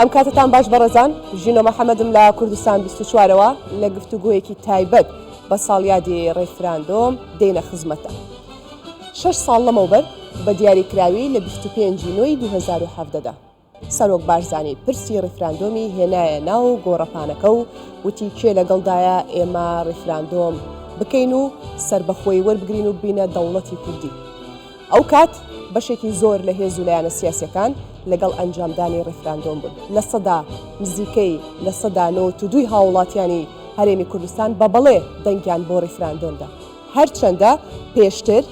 ئەم کاتتان باش بەڕێزان ژینۆ محەممەدم لە کوردستان 24ەوە لە گفتوگویەکی تایبەت بە ساڵیادی ڕێفراندۆم دێنە خزمەتە. 6 ساڵ لەمەوبەر بە دیاریکراوی لە 25 نۆی 2017دا سەرۆک بارزانی پرسی ڕێفراندۆمی هێنایە ناو گۆڕەپانەکە و وتی کێ لەگەڵدایە ئێمە ڕێفراندۆم بکەین و سربەخۆی وەربگرین و بینە دەوڵەتی کوردی. ئەو کات بەشێکی زۆر لە هێز و لایەنە سیاسیەکان لەگەڵ ئەنجامدانی ڕێفراندۆم بوون. لە سەدا نزیکەی لە سەدا 92 هاوڵاتیانی هەرێمی کوردستان بە بەڵێ دەنگیان بۆ ڕێفراندۆمدا. هەرچەندە پێشتر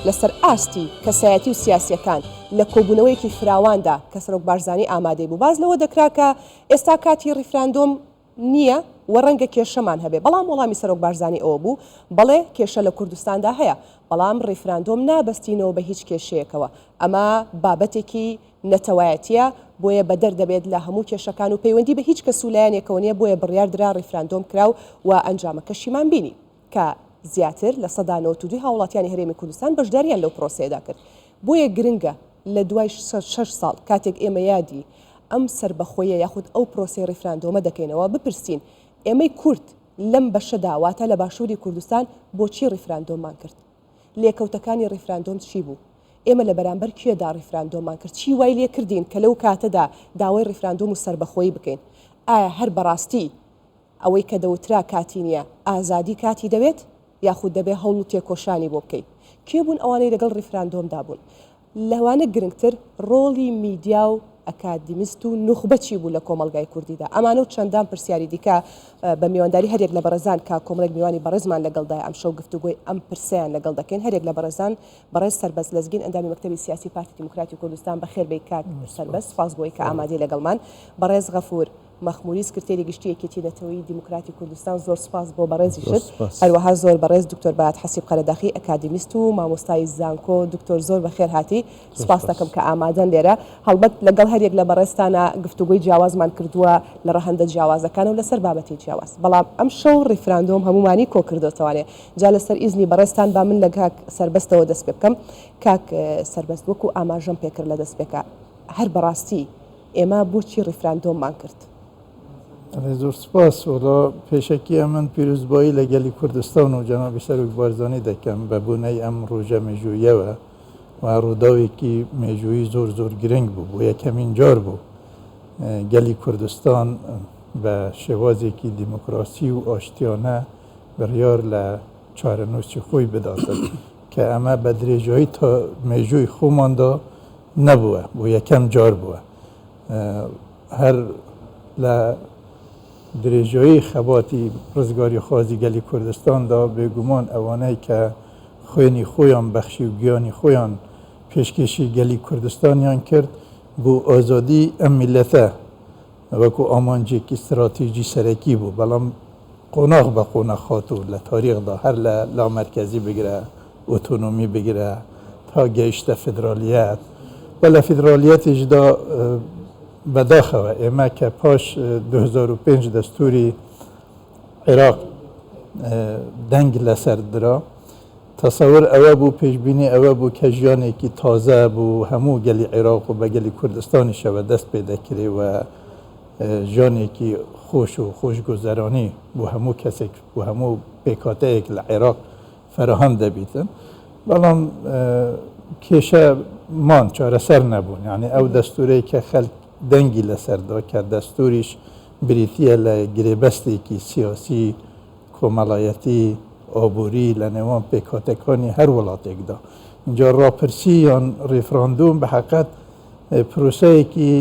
لەسەر ئاستی کەسایەتی و سیاسیەکان لە کۆبوونەوەیەکی فراواندا کە سەرۆک بارزانی ئامادەی بوو. باز لەوە دەکرا کە ئێستا کاتی ڕێفراندۆم نییە و ڕەنگە کێشەمان هەبێ، بەڵام وەڵامی سەرۆک بارزانی ئەوە بوو بەڵێ کێشە لە کوردستاندا هەیە، بەڵام ڕێفراندۆم نابەستینەوە بە هیچ کێشەیەکەوە. ئەمە بابەتێکی نەتەوایەتیە، بۆیە بەدەر دەبێت لە هەموو کێشەکان و پەیوەندی بە هیچ کەس و لایەنێکەوە نیە، بۆیە بڕیاردرا ڕێفراندۆم کراو و ئەنجامەکەشیمان بینی کە زیاتر لە سەدا 92 هاوڵاتیانی هەرێمی کوردستان بەشداریان لەو پرۆسەیەدا کرد. بۆیە گرنگە لە دوای 6 ساڵ کاتێک ئێمە یادی ئەم سربەخۆیە یاخود ئەو پرۆسەی ڕێفراندۆمە دەکەینەوە بپرسین ئێمەی کورد لەم بەشەداواتە لە باشووری کوردستان بۆچی ڕێفراندۆممان کرد؟ لێکەوتەکانی ڕێفراندۆم چی بوو؟ ئێمە لە بەرامبەر کێدا ڕێفراندۆممان کرد؟ چی وای لێ کردین کە لەو کاتەدا داوای ڕێفراندۆم و سربەخۆیی بکەین؟ ئایا هەر بەڕاستی ئەوەی کە دەوترا کاتی نییە ئازادی کاتی دەوێت یاخود دەبێ هەوڵ و تێکۆشانی بۆ بکەیت؟ کێ بوون ئەوانەی لەگەڵ ڕێفراندۆمدا بوون؟ لەوانە گرنگتر ڕۆڵی میدیا و ئەکادیمیست و نوخبەتی بوو لە کۆمەلگای کوردیدا. ئەمانە و چەندان پرسیاری دیکە بە میوانداری هەرێک لە بەڕێزان کا کۆمەڵێک میوانی بەڕێزمان لەگەڵدای ئەم شەو گفتوگۆی ئەم پرسیان لەگەڵ دەکەین. هەرێک لە بەڕێزان بەڕێز سەربەز لەزگین ئەندامی مەکتەبی سیاسی پارتی دیموکراتی کوردستان بەخێر بێ کاک سەربەز، سپاس بۆی کە ئامادەی لەگەڵمان. بەڕێز غەفور مەخموری سکرتێری گشتی یەکێتی نەتەوەیی دیموکراتی کوردستان، زۆر سپاس بۆ بەڕێزیشت. هەروەها زۆر بەڕێز دکتۆر بەهات حەسیب قەرەداخی ئەکادیمیست و مامۆستای زانکۆ. دکتۆر زۆر بەخێر هاتی، سپاس دەکەم کە ئامادەن لێرە. هەڵبەت لەگەڵ هەرێک لە بەڕێستانە گفتوگوی جیاوازمان کردووە لە ڕەهەندە جیاوازەکان و لەسەر بابەتی جیاواز، بەڵام ئەم شەو ڕێفراندۆم هەمومانی کۆ کردوتەوانێ. جا لەسەر ئیزنی بەڕێستان با من لە کاک سەربەستەوە دەست پێ بکەم. کاک سەربەست وەکو ئاماژەم پێکرد لە دەست پێکە، هەر بەڕاستی ئێمە بۆچی ڕێفراندۆممان کرد؟ زۆر سپاس. وڵا پێشەکی من پیرۆزبایی لەگەلی کوردستان و جەنابی سەرۆک بارزانی دەکەم بە بوونەی ئەم ڕۆژە مێژوویەوە و ڕووداوێکی مێژووی زۆر زۆر گرنگ بوو، بۆ یەکەمین جار بوو گەلی کوردستان بە شێوازێکی دیموکراسی و ئاشتیانە بڕیار لە چارەنووسی خۆی بداتن کە ئەمە بە درێژایی تا مێژووی خۆماندا نەبووە، بۆ یەکەم جار بووە. هەر لە درێژایی خەباتی ڕزگاری خوازی گەلی کوردستاندا بێگومان ئەوانەی کە خوێنی خۆیان بەخشی و گیانی خۆیان پێشکەشی گەلی کوردستانیان کرد بۆ ئازادی ئەم میلەتە وەکو ئامانجێکی استراتیژی سەرەکی بوو، بەڵام قۆناغ بە قۆناغ هاتوو لە تاریخدا، هەر لە لامەرکەزی بگرە، ئۆتۆنۆمی بگرە تا گەیشتە فدرالیەت و لە فدرالیەتیشدا بەداخەوە ئێمە کە پاش 2005 دەستوری عێراق دەنگ لەسەر درا، تەسەور ئەوە بوو، پێشبینی ئەوە بوو کە ژیانێکی تازە بوو هەموو گەلی عێراق و بە گەلی کوردستانیشەوە دەست پێ دەکرێ و ژیانێکی خۆش و خۆشگوزەرانی بۆ هەموو کەسێک و هەموو پێکاتەیەک لە عێراق فراهەم دەبیتن، بەڵام کێشەمان چارەسەر نەبوون. یعنی ئەو دەستورەی کە خەڵک دەنگی لەسەردا کە دەستوریش بریتیە لە گرێبەستێکی سیاسی کۆمەڵایەتی ئابووری لە نێوان پێکهاتەکانی هەر وڵاتێکدا. اینجا ڕاپرسی یان ڕێفراندۆم بە حەقیقەت پرۆسەیەکی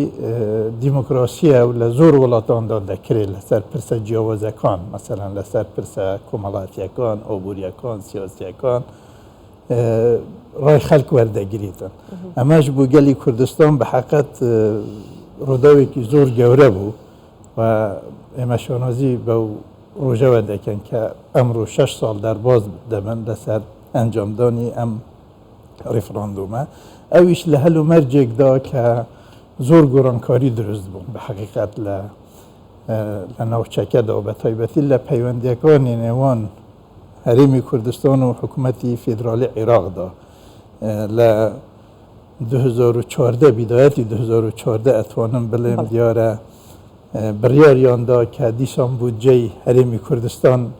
دیموکراسیە و لە زۆر وڵاتاندا دەکرێت لەسەر پرسە جیاوازەکان، مەسەلاً لەسەر پرسە کۆمەڵایەتیەکان، ئابووریەکان، سیاسیەکان ڕای خەڵک وەردەگریتن. ئەمەش بوو گەلی کوردستان بە حەقیقەت ڕووداوێکی زۆر گەورە بوو و ئێمە شانازی بەو ڕۆژەوە دەکەن کە ئەمڕۆ 6 ساڵ دەرباز دەبن لەسەر ئەنجامدانی ئەم ڕێفراندۆمە. ئەویش لە هەلو مەرجێکدا کە زۆر گۆڕانکاری دروست بوو بە حەقیقەت لە ناوچەکەدا و بە تایبەتی لە پەیوەندیەکانی نێوان هەرێمی کوردستان و حکوومەتی فیدرالی عێراقدا لە 2014 بدایتی 2014 اتوانم بلیم دیاره بریاریان دا که دیسان بودجه هرمی کردستان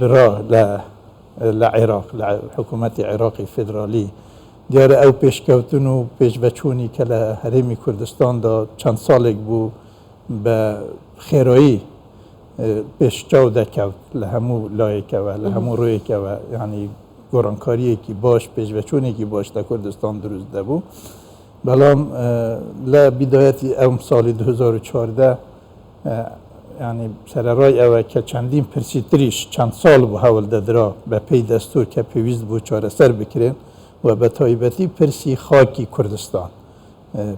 برا لعراق لحکومت عراقی فدرالی دیاره او پیشکوتن و پیشبچونی که لهرمی کردستان دا چند سالک بو به خیرایی پیشچاو دکوت لهمو لایکه و لهمو رویکه و یعنی گرانکاری که باش پیشبچونی که باش در کردستان درست دبو بلام لبدایتی ام سال 2014 یعنی سررای او که چندین پرسیتریش چند سال بو حول دادرا به پی دستور که پیویز بو چاره سر بکرین و به تایبتی پرسی خاکی کردستان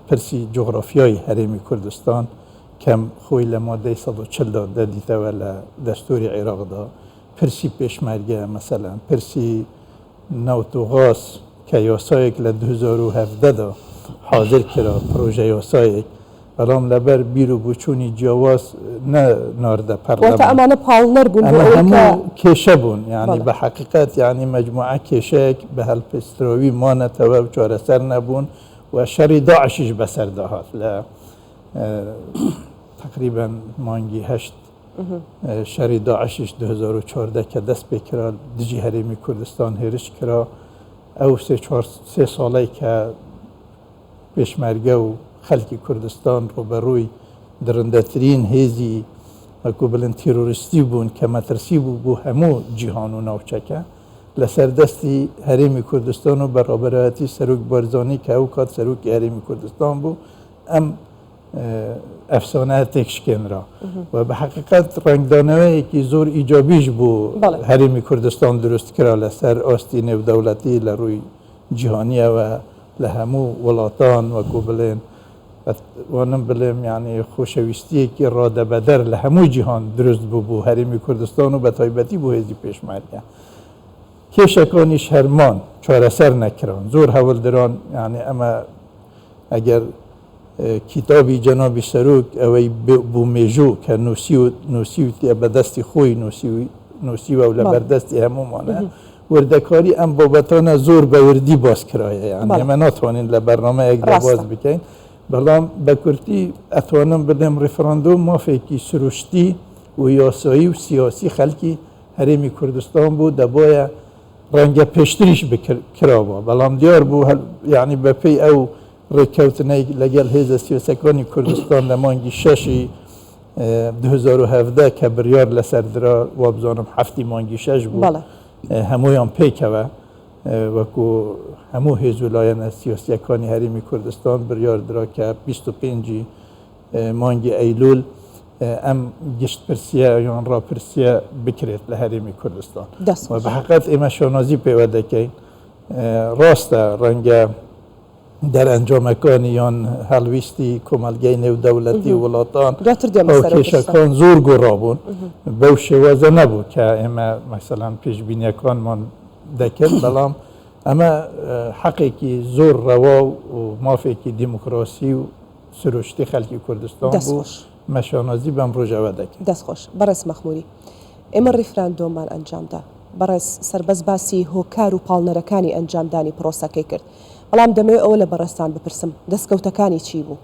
پرسی جغرافیای حرمی کردستان کم خوی لماده 140 داده دیده و دستور عراق دا پرسی پیشمرگه مثلا پرسی نوتوغاس که یاسایک ل 2017 دا حاضر کرا پروژه یاسایک بلام لبر بیرو بچونی جواز نه نارده پرلمان وقت امانه پالنر بون اما همو کشه بون یعنی به حقیقت یعنی مجموعه کشه به هلپستروی ما نتوه و چاره سر نبون و شر داعشش بسر دهات تقریبا مانگی 8 شر داعشش 2014 که دست بکرا دجی حرمی کردستان هرش کرا او 3 ساله که پیشمرگه و خلق کردستان رو بروی درنده ترین هیزی و بلند تیروریستی بون که مترسی بو همو جهان و نوچکه لسر دستی حریم کردستان و برابرایتی سروک بارزانی که او کات سروک حریم کردستان بو ام افسانه تکشکن را و به حقیقت رنگدانه که زور ایجابیش بو حریم کردستان درست کرا لسر آستین و دولتی لروی جهانیه و لهمو ولاتان و کوبلین وانم بلیم یعنی خوشویستی که راده بدر لهمو جهان درست بو حریم کردستان و به تایبتی بو هزی پیشمرگه کشکانیش هرمان چاره سر نکران زور حول دران یعنی اما اگر کتابی جناب سروک اوی بو میجو که نوسیو به دست خوی نوسیو و لبر دستی همو مانه وردکاری ام بابتان زور به وردی باز کرایه یعنی من ناتوانین لبرنامه یک باز بکن بلام بکرتی اتوانم بدم رفراندوم موافقی سروشتی و یاسایی و سیاسی خلکی حریم کردستان بود دبای رنگ پشتریش بکرابا بلام دیار بو یعنی بپی او رکوتنه لگل هیز سیاسکانی کردستان لمانگی 6 2017 که بریار لسر درا و بزانم 7 مانگی 6 بود همویان پیکه و وکو همو هیزولایان سیاسیکانی حریم کردستان بریار درا که 25 مانگی ایلول ام گشت پرسیه یا را پرسیه بکرید لحریم کردستان و به حقیقت ایمه شانازی پیوده که راست رنگ در انجام کانیان هلویستی کمالگی نو دولتی ولاتان او کشکان زور گرابون به شوازه نبود که ایمه مثلا پیش بینی کان من دکل بلام اما حقی که زور روا و مافی که دموکراسی و سروشتی خلکی کردستان بود مشانازی بم رو جوه دکل دست خوش برس مخموری اما ریفراندوم من انجام ده برس سربز باسی هوکار و پالنرکانی انجام دانی پروسا که کرد بەڵام دەمەوێت ئەوە لە بەڕێستان بپرسم دەستکەوتەکانی چی بوو؟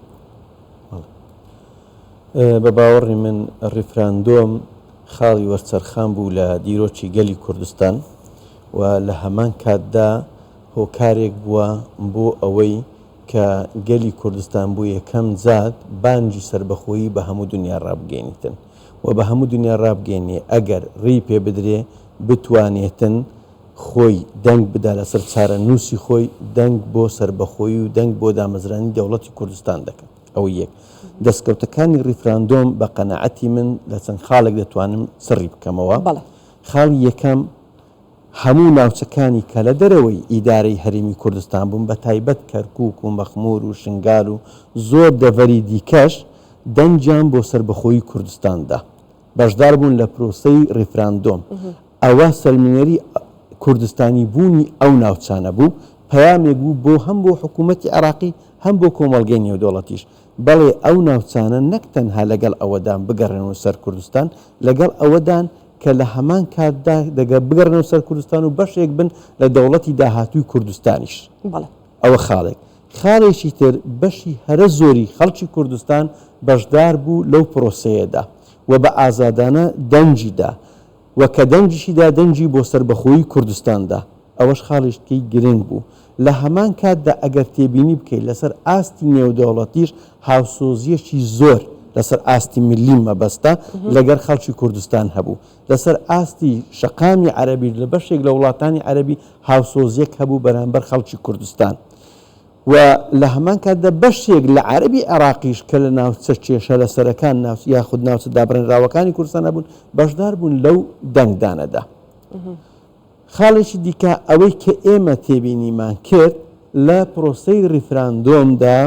بە باوەڕی من ڕیفراندۆم خاڵی وەرچەرخان بوو لە دیرۆکی گەلی کوردستان و لە هەمان کاتدا هۆکارێک بووە بۆ ئەوەی کە گەلی کوردستان بوو یەکەم جات بانگی سربەخۆیی بە هەموو دنیا ڕابگەێنیتن و بە هەموو دنیا ڕابگەێنێ ئەگەر ڕێی پێ بدرێ بتوانێتن خۆی دەنگ بدا لەسەر چارە نووسی خۆی دەنگ بۆ سربەخۆیی و دەنگ بۆ دامەزرانی دەوڵەتی کوردستان دەکەن ئەو یەک دەستکەوتەکانی ڕیفراندۆم بە قەنەعەتی من لە چەند خاڵێک دەتوانم سڕی بکەمەوە خاڵی یەکەم هەموو ناوچەکانی کە لە دەرەوەی ئیدارەی هەرێمی کوردستان بوون بە تایبەت کەرکووک و مەخمور و شنگال و زۆر دەڤەری دیکەش دەنگیان بۆ سربەخۆیی کوردستاندا بەشدار بوون لە پرۆسەی ڕیفراندۆم ئەوە سەلمێنەری کوردستانی بوونی ئەو ناوچانە بوو پەیامێک بوو بۆ هەم بۆ حکوومەتی عێراقی هەم بۆ کۆمەڵگەی نێودەوڵەتیش بەڵێ ئەو ناوچانە نەک تەنها لەگەڵ ئەوەدان بگەڕێنەوە سەر کوردستان لەگەڵ ئەوەدان کە لە هەمان کاتدا دەگە بگەڕێنەوە سەر کوردستان و بەشێک بن لە دەوڵەتی داهاتووی کوردستانیش ئەوە خاڵێکی تر بەشی هەرە زۆری خەڵکی کوردستان بەشدار بوو لەو پرۆسەیەدا و بە ئازادانە دەنجیدا و کە دەنجیشیدا دەنجی بۆ سربەخۆیی کوردستاندا ئەوەش خاڵێشتکەی گرنگ بوو لە هەمان کاتدا ئەگەر تێبینی بکەیت لەسەر ئاستی نێودەوڵەتیش هاوسۆزیەکی زۆر لەسەر ئاستی ملی مەبەستە لەگەر خەڵکی کوردستان هەبوو لەسەر ئاستی شەقامی عەرەبی لە بەشێک لە وڵاتانی عەرەبی هاوسۆزیەک هەبوو بەرامبەر خەڵکی کوردستان و لە هەمان کاتدا بەشێک لە عەرەبی عێراقیش کە لە ناوچە کێشە لەسەرەکان یاخود ناوچە دابڕێنراوەکانی کوردستان هەبوون بەشدار بوون لەو دەنگدانەدا خاڵێکی دیکە ئەوەی کە ئێمە تێبینیمان کرد لە پرۆسەی ریفراندۆمدا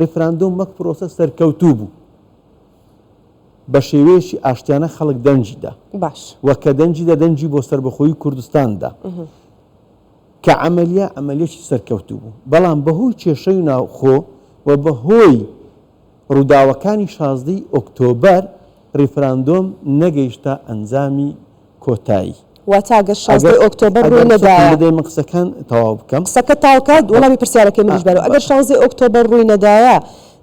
ریفراندۆم وەک پرۆسە سەرکەوتوو بوو بە شێوەیەکی ئاشتیانە خەڵک دەنجیدا باش وە کە دەنجیدا دەنجی بۆ سربەخۆیی کوردستاندا کە ئەمەلیەکی سەرکەوتوو بوو بەڵام بەهۆی کێشەی ناوخۆ و بەهۆی ڕووداوەکانی 16 ئۆکتۆبەر ریفراندۆم نەگەیشتە ئەنجامی کۆتایی واتە 16 ئۆکتۆبەر ڕووی نەدایە دەیمە قسەکان تەواو بکەم قسەکە تاوکات وەڵامی پرسیارەکەی منیش بەرەوە ئەگەر 16 ئۆکتۆبەر ڕووی نەدایە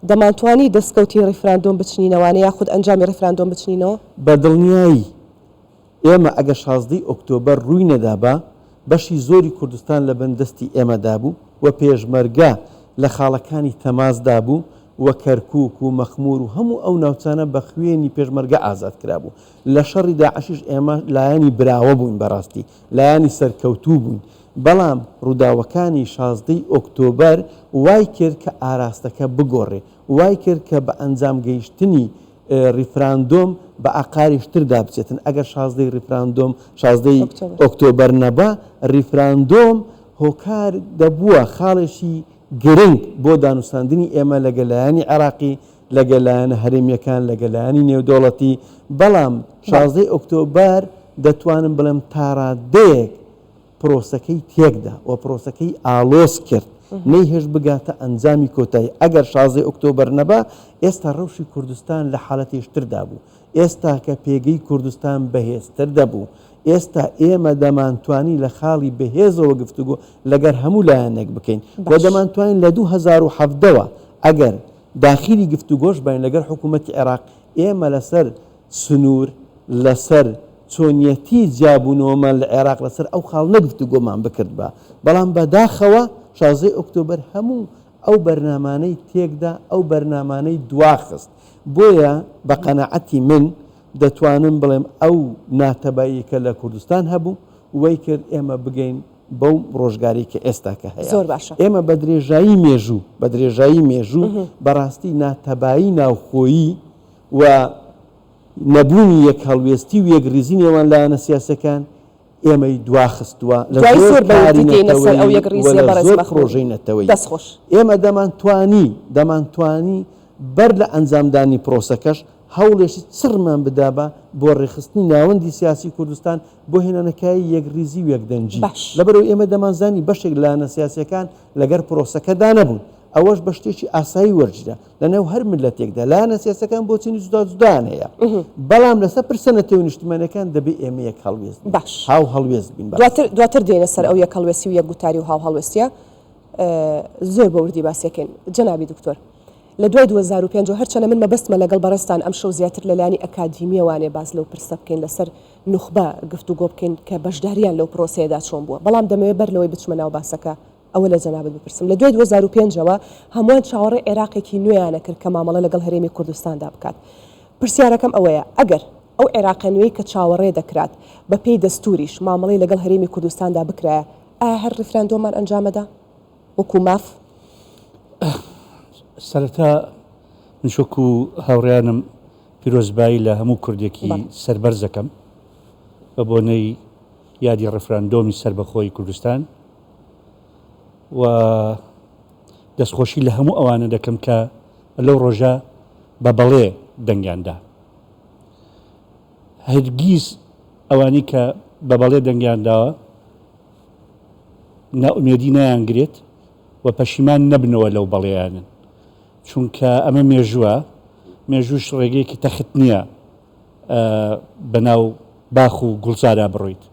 دەمانتوانی دەستکەوتی ریفراندۆم بچنینەوانە یاخود ئەنجامی ریفراندۆم بچنینەوە بە دڵنیایی ئێمە ئەگەر 16 ئۆکتۆبەر ڕووی نەدابا بەشی زۆری کوردستان لە بەندەستی ئێمەدا بوو و پێشمەرگە لە خاڵەکانی تەمازدا بوو و کەرکووک و مەخمور و هەموو ئەو ناوچانە بە خوێنی پێشمەرگە ئازاد کرابوو لە شەڕی داعشیش ئێمە لایەنی براوە بووین بەڕاستی لایەنی سەرکەوتوو بووین بەڵام ڕووداوەکانی 16 ئۆکتۆبەر وای کرد کە ئاراستەکە بگۆڕێ وای کرد کە بە ئەنجام گەیشتنی ریفراندۆم بە ئاقاریشتردا بچێتن ئەگەر 16 ریفراندۆم 16 ئۆکتۆبەر نەبا ریفراندۆم هۆکار دەبووە خاڵێکی گرنگ بۆ دانوستاندنی ئێمە لەگەلایانی عێراقی لەگەلایەنە هەرێمیەکان لەگەلایانی نێودەوڵەتی بەڵام 16 ئۆکتۆبەر دەتوانم بڵێم تاڕادەیەک پرۆسەکەی تێکدا و پرۆسەکەی ئالۆز کرد نەیهێش بگاتە ئەنجامی کۆتایی ئەگەر 16 ئۆکتۆبەر نەبا ئێستا ڕەوشی کوردستان لە حاڵەتێشتردا بوو ئێستا کە پێگەی کوردستان بەهێزتر دەبوو ئێستا ئێمە دەمانتوانی لە خاڵی بەهێزەوە گفتوگۆ لەگەر هەموو لایەنێک بکەین و دەمانتوانین لە 2017ەوە ئەگەر داخلی گفتوگۆش باین لەگەر حکوومەتی عێراق ئێمە لەسەر سنوور لەسەر چۆنیەتی جیابوونەوەمان لە عێراق لەسەر ئەو خاڵ نەگفتوگۆمان بکرد بە بەڵام بەداخەوە 16 ئۆکتۆبەر هەموو ئەو بەرنامانەی تێکدا ئەو بەرنامانەی دواخست بۆیە بە قەناعەتی من دەتوانم بڵێم ئەو ناتەباییکە لە کوردستان هەبوو وای کرد ئێمە بگەین بەو ڕۆژگاری کە ئێستاکە هەیە زۆر باشە ئێمە بە درێژایی مێژوو بەڕاستی ناتەبایی ناوخۆیی و نەبوونی یەک هەڵوێستی و یەک ریزی نێوان لایەنە سیاسەکان ئێمەی دواخستووە لە زۆر پرۆژەی نەتەوەی ئێمە دەمانتوانی بەر لە ئەنجامدانی پرۆسەکەش هەوڵێکی چڕمان بدابە بۆ ڕێخستنی ناوەندی سیاسی کوردستان بۆ هێنانەکایی یەک ریزی و یەکدەنجی لەبەرەوەی ئێمە دەمانزانی بەشێک لایەنە سیاسیەکان لەگەر پرۆسەکەدا نەبوون ئەوەش بە شتێکی ئاسایی وەرجدا لەنێو هەر ملەتێکدا لایەنە سیاسەکان بۆچینی جودان هەیە بەڵام لەسەر پرسەنەتەوەی نیشتیمانیەکان دەبێت ئێمە یەک هەڵوێست هاو هەڵوێست بین دواتر دێنە سەر ئەو یەک هەڵوێستی و یەک گوتاری و هاو هەڵوێستیە زۆر بە وردی باسیەکەین جەنابی دکتۆر لە دوای 2005 هەرچەنە من مەبەستمە لەگەڵ بەڕێستان ئەم شەو زیاتر لەلایانی ئەکادیمیەوانێ باز لەو پرسە بکەین لەسەر نوخبە گفتوگۆ بکەین کە بەشداریان لەو پرۆسەیەدا چۆن بووە بەڵام دەمەوێت بەر لەوەی بچمە ناو باسەکە ئەوە لە جەنابەت بپرسم لە دوای 2005ەوە هەمووان چاوەڕێ عێراقێکی نوێیانە کرد کە مامەڵە لەگەڵ هەرێمی کوردستاندا بکات پرسیارەکەم ئەوەیە ئەگەر ئەو عێراقە نوێی کە چاوەڕێ دەکرات بە پێی دەستوریش مامەڵەی لەگەڵ هەرێمی کوردستاندا بکرایە ئایا هەر ریفراندۆمان ئەنجامەدا وەکو ماف سەرەتا نشۆکو هاوڕیانم پیرۆزبایی لە هەموو کوردێکی سەربەرزەکەم بە بۆنەی یادی ڕفراندۆمی سربەخۆی کوردستان و دەستخۆشی لە هەموو ئەوانە دەکەم کە لەو ڕۆژە بە بەڵێ دەنگیاندا هەرگیز ئەوانی کە بە بەڵێ دەنگیانداوە ناومێدی نەیانگرێت و پەشیمان نەبنەوە لەو بەڵێیانن چونکە ئەمە مێژوش ڕێگەیەکی تەخت نییە بەناو باخ و گوڵزارا بڕۆیت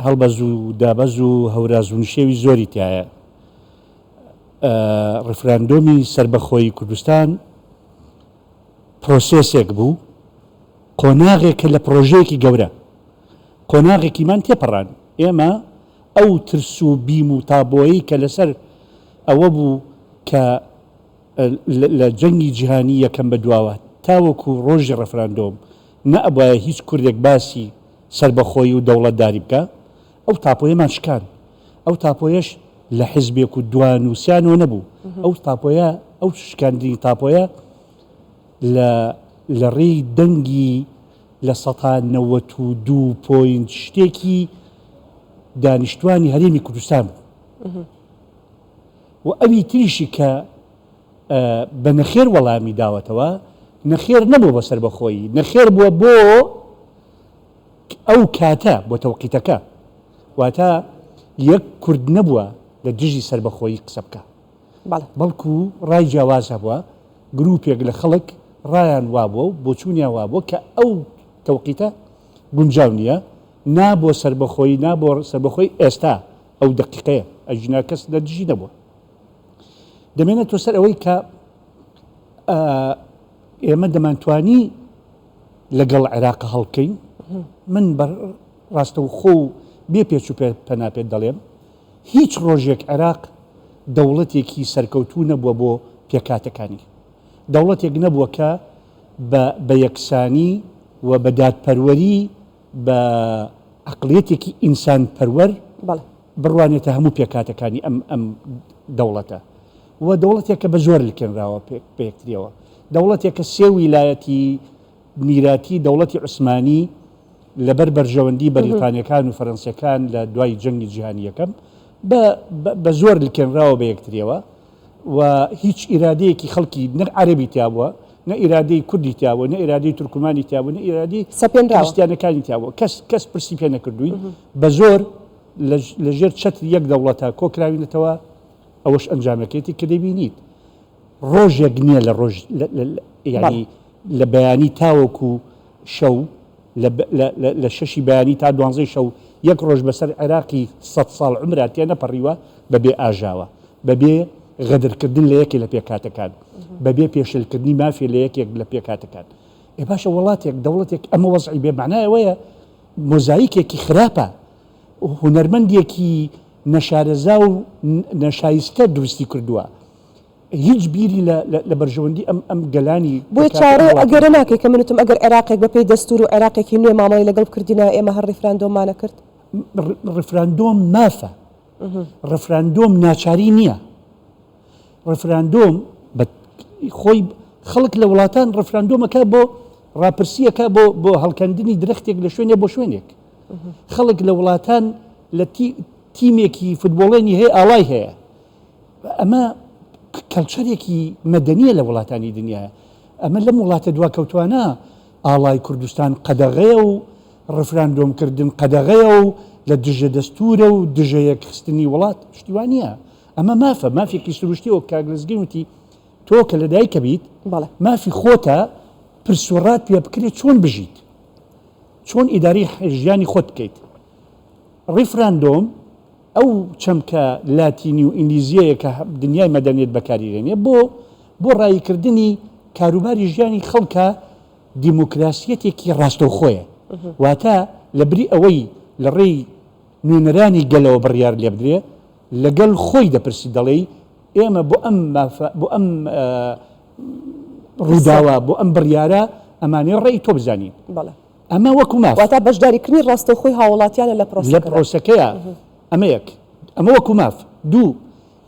هەڵبەز و دابەز و هەوراز و نشێوی زۆری تایە ڕفراندۆمی سربەخۆی کوردستان پرۆسێسێک بوو، قۆناغێکە لە پرۆژەیەکی گەورە، قۆناغێکیمان تێپەڕان. ئێمە ئەو ترس و بیم و تابۆیی کە لەسەر ئەوە بوو کە لە جەنگی جیهانی یەکەم بەدواوە تاوەکو ڕۆژی ڕەفراندۆم نەئەبایە هیچ کوردێک باسی سربەخۆی و دەوڵەتداری بکە، ئەو تاپۆیەمان شکان. ئەو تاپۆیەش لە حیزبێک و دوانوسیانەوە نەبوو. ئەو تاپۆیە، ئەو شکاندنی تاپۆیە لە ڕێی دەنگی لە 1992 پۆینت شتێکی دانیشتوانی هەرێمی کوردستان بوو. و ئەوی تریشی کە بە نەخێر وەڵامی داوەتەوە، نەخێر نەبوو بە سربەخۆیی، نەخێر بووە بۆ ئەو کاتە، بۆ تەوقیتەکە. واتە یەک کورد نەبووە لە دژی سربەخۆیی قسە بکە، بەڵکو ڕای جیاواز هەبووە، گروپێک لە خەڵک ڕایان وابووە و بۆچوونیان وابووە کە ئەو تەوقیتە گونجاو نییە، نا بۆ سربەخۆیی، نا بۆ سربەخۆی ئێستا ئەو دقیقەیە ئەژنا کەس لە دژی نەبووە. دەمێنێتەوە سەر ئەوەی کە ئێمە دەمانتوانی لەگەڵ عێراقە هەڵکەین. من ڕاستەوخۆ و بێ پێچ و پەناپێت دەڵێم، هیچ ڕۆژێک عێراق دەوڵەتێکی سەرکەوتوو نەبووە بۆ پێکاتەکانی. دەوڵەتێک نەبووە کە بە یەکسانی و بە دادپەروەری بە عەقڵیەتێکی ئینسان پەروەر بڕوانێتە هەموو پێکاتەکانی ئەم دەوڵەتە. و دەوڵەتێکە بە زۆر لکێنراوە پێکتریەوە، دەوڵەتێکە سێ ویلایەتی میراتی دەوڵەتی عوسمانی لەبەر بەرژەوەندی بەریتانیەکان و فەرەنسیەکان لە دوای جەنگی جیهانی یەکەم بە زۆر لکێنراوە بە یەکتریەوە. و هیچ ئیرادەیەکی خەڵکی نە عەرەبی تیابووە، نە ئیرادەی کوردی تیابووە، نە ئیرادەی تورکمانی تیابوو، نە ئیرادەی کریستیانەکانی تیابووە. کەس پرسی پێ نەکردووی. بە زۆر لەژێر چەتری یەک دەوڵەتە کۆکراوینەتەوە. ئەوەش ئەنجامەکەیەتی کە دەبینیت ڕۆژێک نییە لە ڕۆژ ینی لە بەیانی تاوەکو شەو لە شەشی بەیانی تا 12 شەو یەک ڕۆژ بەسەر عێراقی 100 ساڵ عمراتیە نەپەڕیوە بەبێ ئاژاوە، بەبێ غەدرکردن لە یەکێ لە پێکاتەکان، بەبێ پێشلکردنی مافی لە یەکێک لە پێکاتەکان. باشە وڵاتێک دەوڵەتێک ئەمە وەزعی بێ معنایەوەیە مۆزاییکێکی خراپە، هونەرمەندێکی نەشارەزا و نەشایستە دروستی کردووە. هیچ بیری لە بەرژەوەندی ئەم گەلانی بۆی چارە ئەگەرە ناکەی کە منتم ئەگەر عێراقێک بەپێی دەستور و عێراقێکی نوێ مامەڵی لەگەڵ کردینە ئێمە هەر ڕیفراندۆمانە کرد. ڕفراندۆم مافە، ڕفراندۆم ناچاری نییە. ڕفراندۆم خۆی خەڵک لە وڵاتان ڕفراندۆمەکە بۆ ڕاپرسیەکە بۆ هەڵکەندنی درەختێک لە شوێنێ بۆ شوێنێک. خەڵک لە وڵاتان لە تیمێکی فوتبۆڵێنی هەیە ئاڵای هەیە. ئەمە کەلچەرێکی مەدەنیە لە وڵاتانی دنیاە. ئەمە لەم وڵاتە دواکەوتوانە ئاڵای کوردستان قەدەغەیە و ڕفراندۆمکردن قەدەغەیە و لە دژە دەستورە و دژەیەک خستنی وڵات شتیوانە. ئەمە مافە، مافێکی سروشتیەوە کاگلزگین وتی تۆ کە لە دایکە بیت مافی خۆتە پرسوڕات پێ بکرێت چۆن بژیت، چۆن ئیداری ژیانی خۆت بکەیت. ڕیفراندۆم ئەو چەمکە لاتینی و ئینگلیزیەیە کە دنیای مەدەنیێت بەکاریێنێ بۆ ڕایکردنی کاروباری ژیانی خەڵکە دیموکراسیەتێکی ڕاستەوخۆیە. واتە لە بری ئەوەی لە ڕێی نوێنەرانی گەلەوە بڕیار لێ بدرێ لەگەڵ خۆی دەپرسی دەڵێ ئێمە بۆ ئەم ڕووداوە بۆ ئەم بڕیارە ئەمانەی ڕێی تۆ بزانین. ئەمە وەکو ماف واتە بەشداریکردنی ڕاستەوخۆی هاوڵاتیانە لە پرۆسەکەیە. ئەمە یەک، ئەمە وەکو ماف. دوو،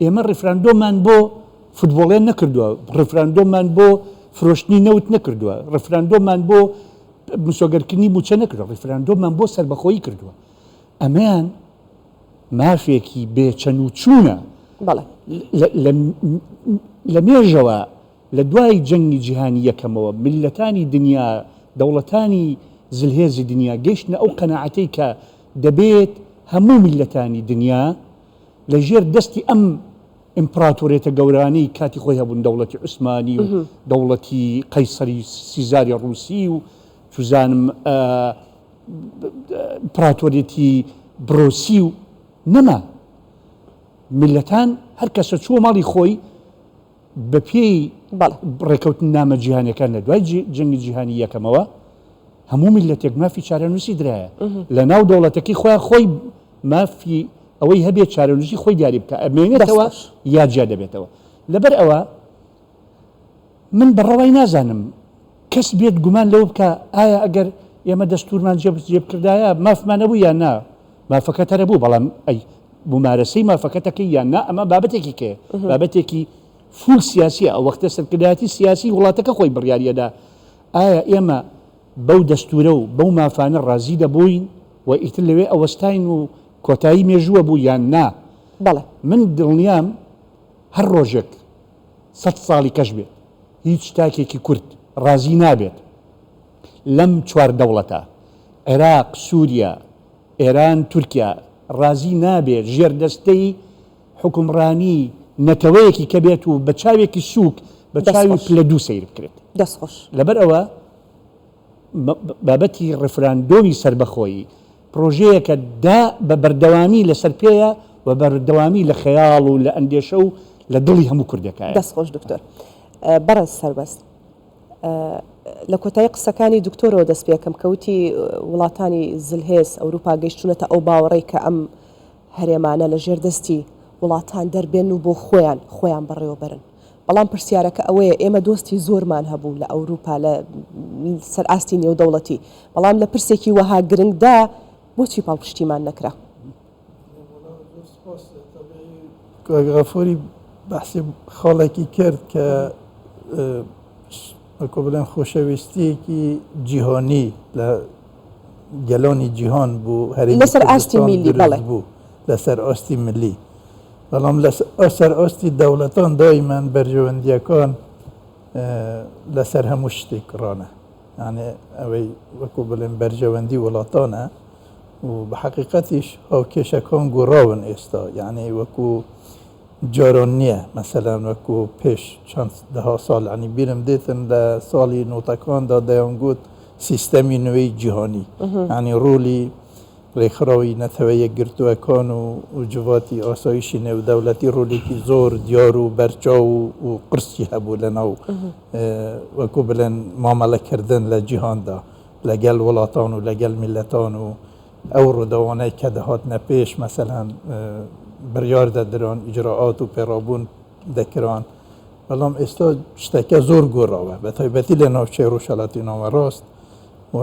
ئێمە ڕیفراندۆمان بۆ فوتبۆڵێن نەکردووە، ڕیفراندۆمان بۆ فرۆشتنی نەوت نەکردووە، ڕیفراندۆمان بۆ مسۆگەرکردنی موچە نەکردووە، ڕیفراندۆمان بۆ سەربەخۆیی کردووە. ئەمەیان مافێکی بێچەن و چوونە. لە مێژەوە لە دوای جەنگی جیهانی یەکەمەوە میلەتانی دنیا، دەوڵەتانی زلهێزی دنیا گەیشتنە ئەو قەناعەتەی کە دەبێت هەموو میلەتانی دنیا لە ژێر دەستی ئەم ئیمپراتۆرێتە گەورانەی کاتی خۆی هەبوون، دەوڵەتی عوسمانی و دەوڵەتی قەیسەری سیزاری ڕووسی و توزانم ئیمپراتۆرێتی برۆسی و نەما میلەتان هەر کەسە چوە ماڵی خۆی بە پێی ڕێکەوتن نامە جیهانیەکان لە دوای جەنگی جیهانی یەکەمەوە هەموو میلەتێک مافی چارەنووسی درایە لە ناو دەوڵەتەکەی خۆیان خۆی مافی ئەوەی هەبێت چارەنووسی خۆی دیاری بکە ئەمێنێتەوە یا جیا دەبێتەوە لەبەر ئەوە من بەڕەوای نازانم کەس بێت گومان لەوە بکە ئایا ئەگەر ئێمە دەستورمان جێبکردایە مافمان نەبوو یان نا مافەکەت هەرە بوو بەڵام ئەی بوومارەسەی مافەکەتەکەی یان نا ئەمە بابەتێکی کێ بابەتێکی فول سیاسیە ئەو وەختە سەرکردایەتی سیاسی وڵاتەکە خۆی بڕیاریەدا ئایا ئێمە بەو دەستورە و بەو مافانە ڕازی دەبووین و ئیتر لەوێ ئەوەستاین و کۆتایی مێژووە بوو یان نا بەڵێ من دڵنیام هەر ڕۆژێک 100 ساڵی کەش بێت هیچ شتاکێکی کورد ڕازی نابێت لەم چوار دەوڵەتە عێراق سووریا ئێران تورکیا ڕازی نابێت ژێردەستەی حکومڕانی نەتەوەیەکی کە بێت و بە چاوێکی سووک بە چاوی پلە دوو سیر بکرێت دەستخۆش لەبەر ئەوە بابەتی ڕفراندۆمی سربەخۆیی پرۆژەیەکە دا بە بەردەوامی لەسەر پێیە و بەردەوامی لە خەیاڵ و لە ئەندێشە و لە دڵی هەموو کوردەکایە دەستخۆش دکتۆر بەڕێز سەربەست لە کۆتایی قسەکانی دکتۆرەوە دەست پێکەم کەوتی وڵاتانی زلهێز ئەوروپا گەیشتونەتە ئەو باوەڕێی کە ئەم هەرێمانە لە ژێردەستی وڵاتان دەربێن و بۆ خۆیان بەڕێوە بەرن بەڵام پرسیارەکە ئەوەیە ئێمە دۆستی زۆرمان هەبوو لە ئەوروپا لە سەر ئاستی نێودەوڵەتی بەڵام لە پرسێکی وەها گرنگدا بۆچی پاڵپشتیمان نەکرا غەفوری بەحسی خاڵێکی کرد کە وەکو بڵێن خۆشەویستیەکی جیهانی لە گەلۆنی جیهان بوو هەرێمی لەسەر ئاستی میلی بوو لەسەر ئاستی ملی بەڵام لەسەر ئاستی دەوڵەتان دایمان بەرژەوەندیەکان لەسەر هەموو شتێک ڕانە یعنی ئەوەی وەکو بڵێن بەرژەوەندی وڵاتانە و بە حقیقەتیش هاوکێشەکان گۆڕاون ئێستا یعنی وەکو جاران نییە مەسەلەن وەکو پێش چەند دەها ساڵ ینی بیرم دێتن لە ساڵی نۆتەکاندا دەیانگوت سیستەمی نوێی جیهانی ینی ڕۆلی ڕێکخراوی نەتەوەیە گرتووەکان و جواتی ئاسایشی نێودەوڵەتی ڕۆلێکی زۆر دیار و بەرچاو و قرسی هەبوو لەناو وەکو بڵێن مامەلەکردن لە جیهاندا لەگەل وڵاتان و لەگەل میلەتان و ئەو ڕووداوانەی کە دەهاتنە پێش مەسەلەن بڕیار دەدران ئیجراعات و پێڕابوون دەکران بەڵام ئێستا شتەکە زۆر گۆڕاوە بە تایبەتی لە ناوچەی ڕۆژهەڵاتی ناوەڕاست و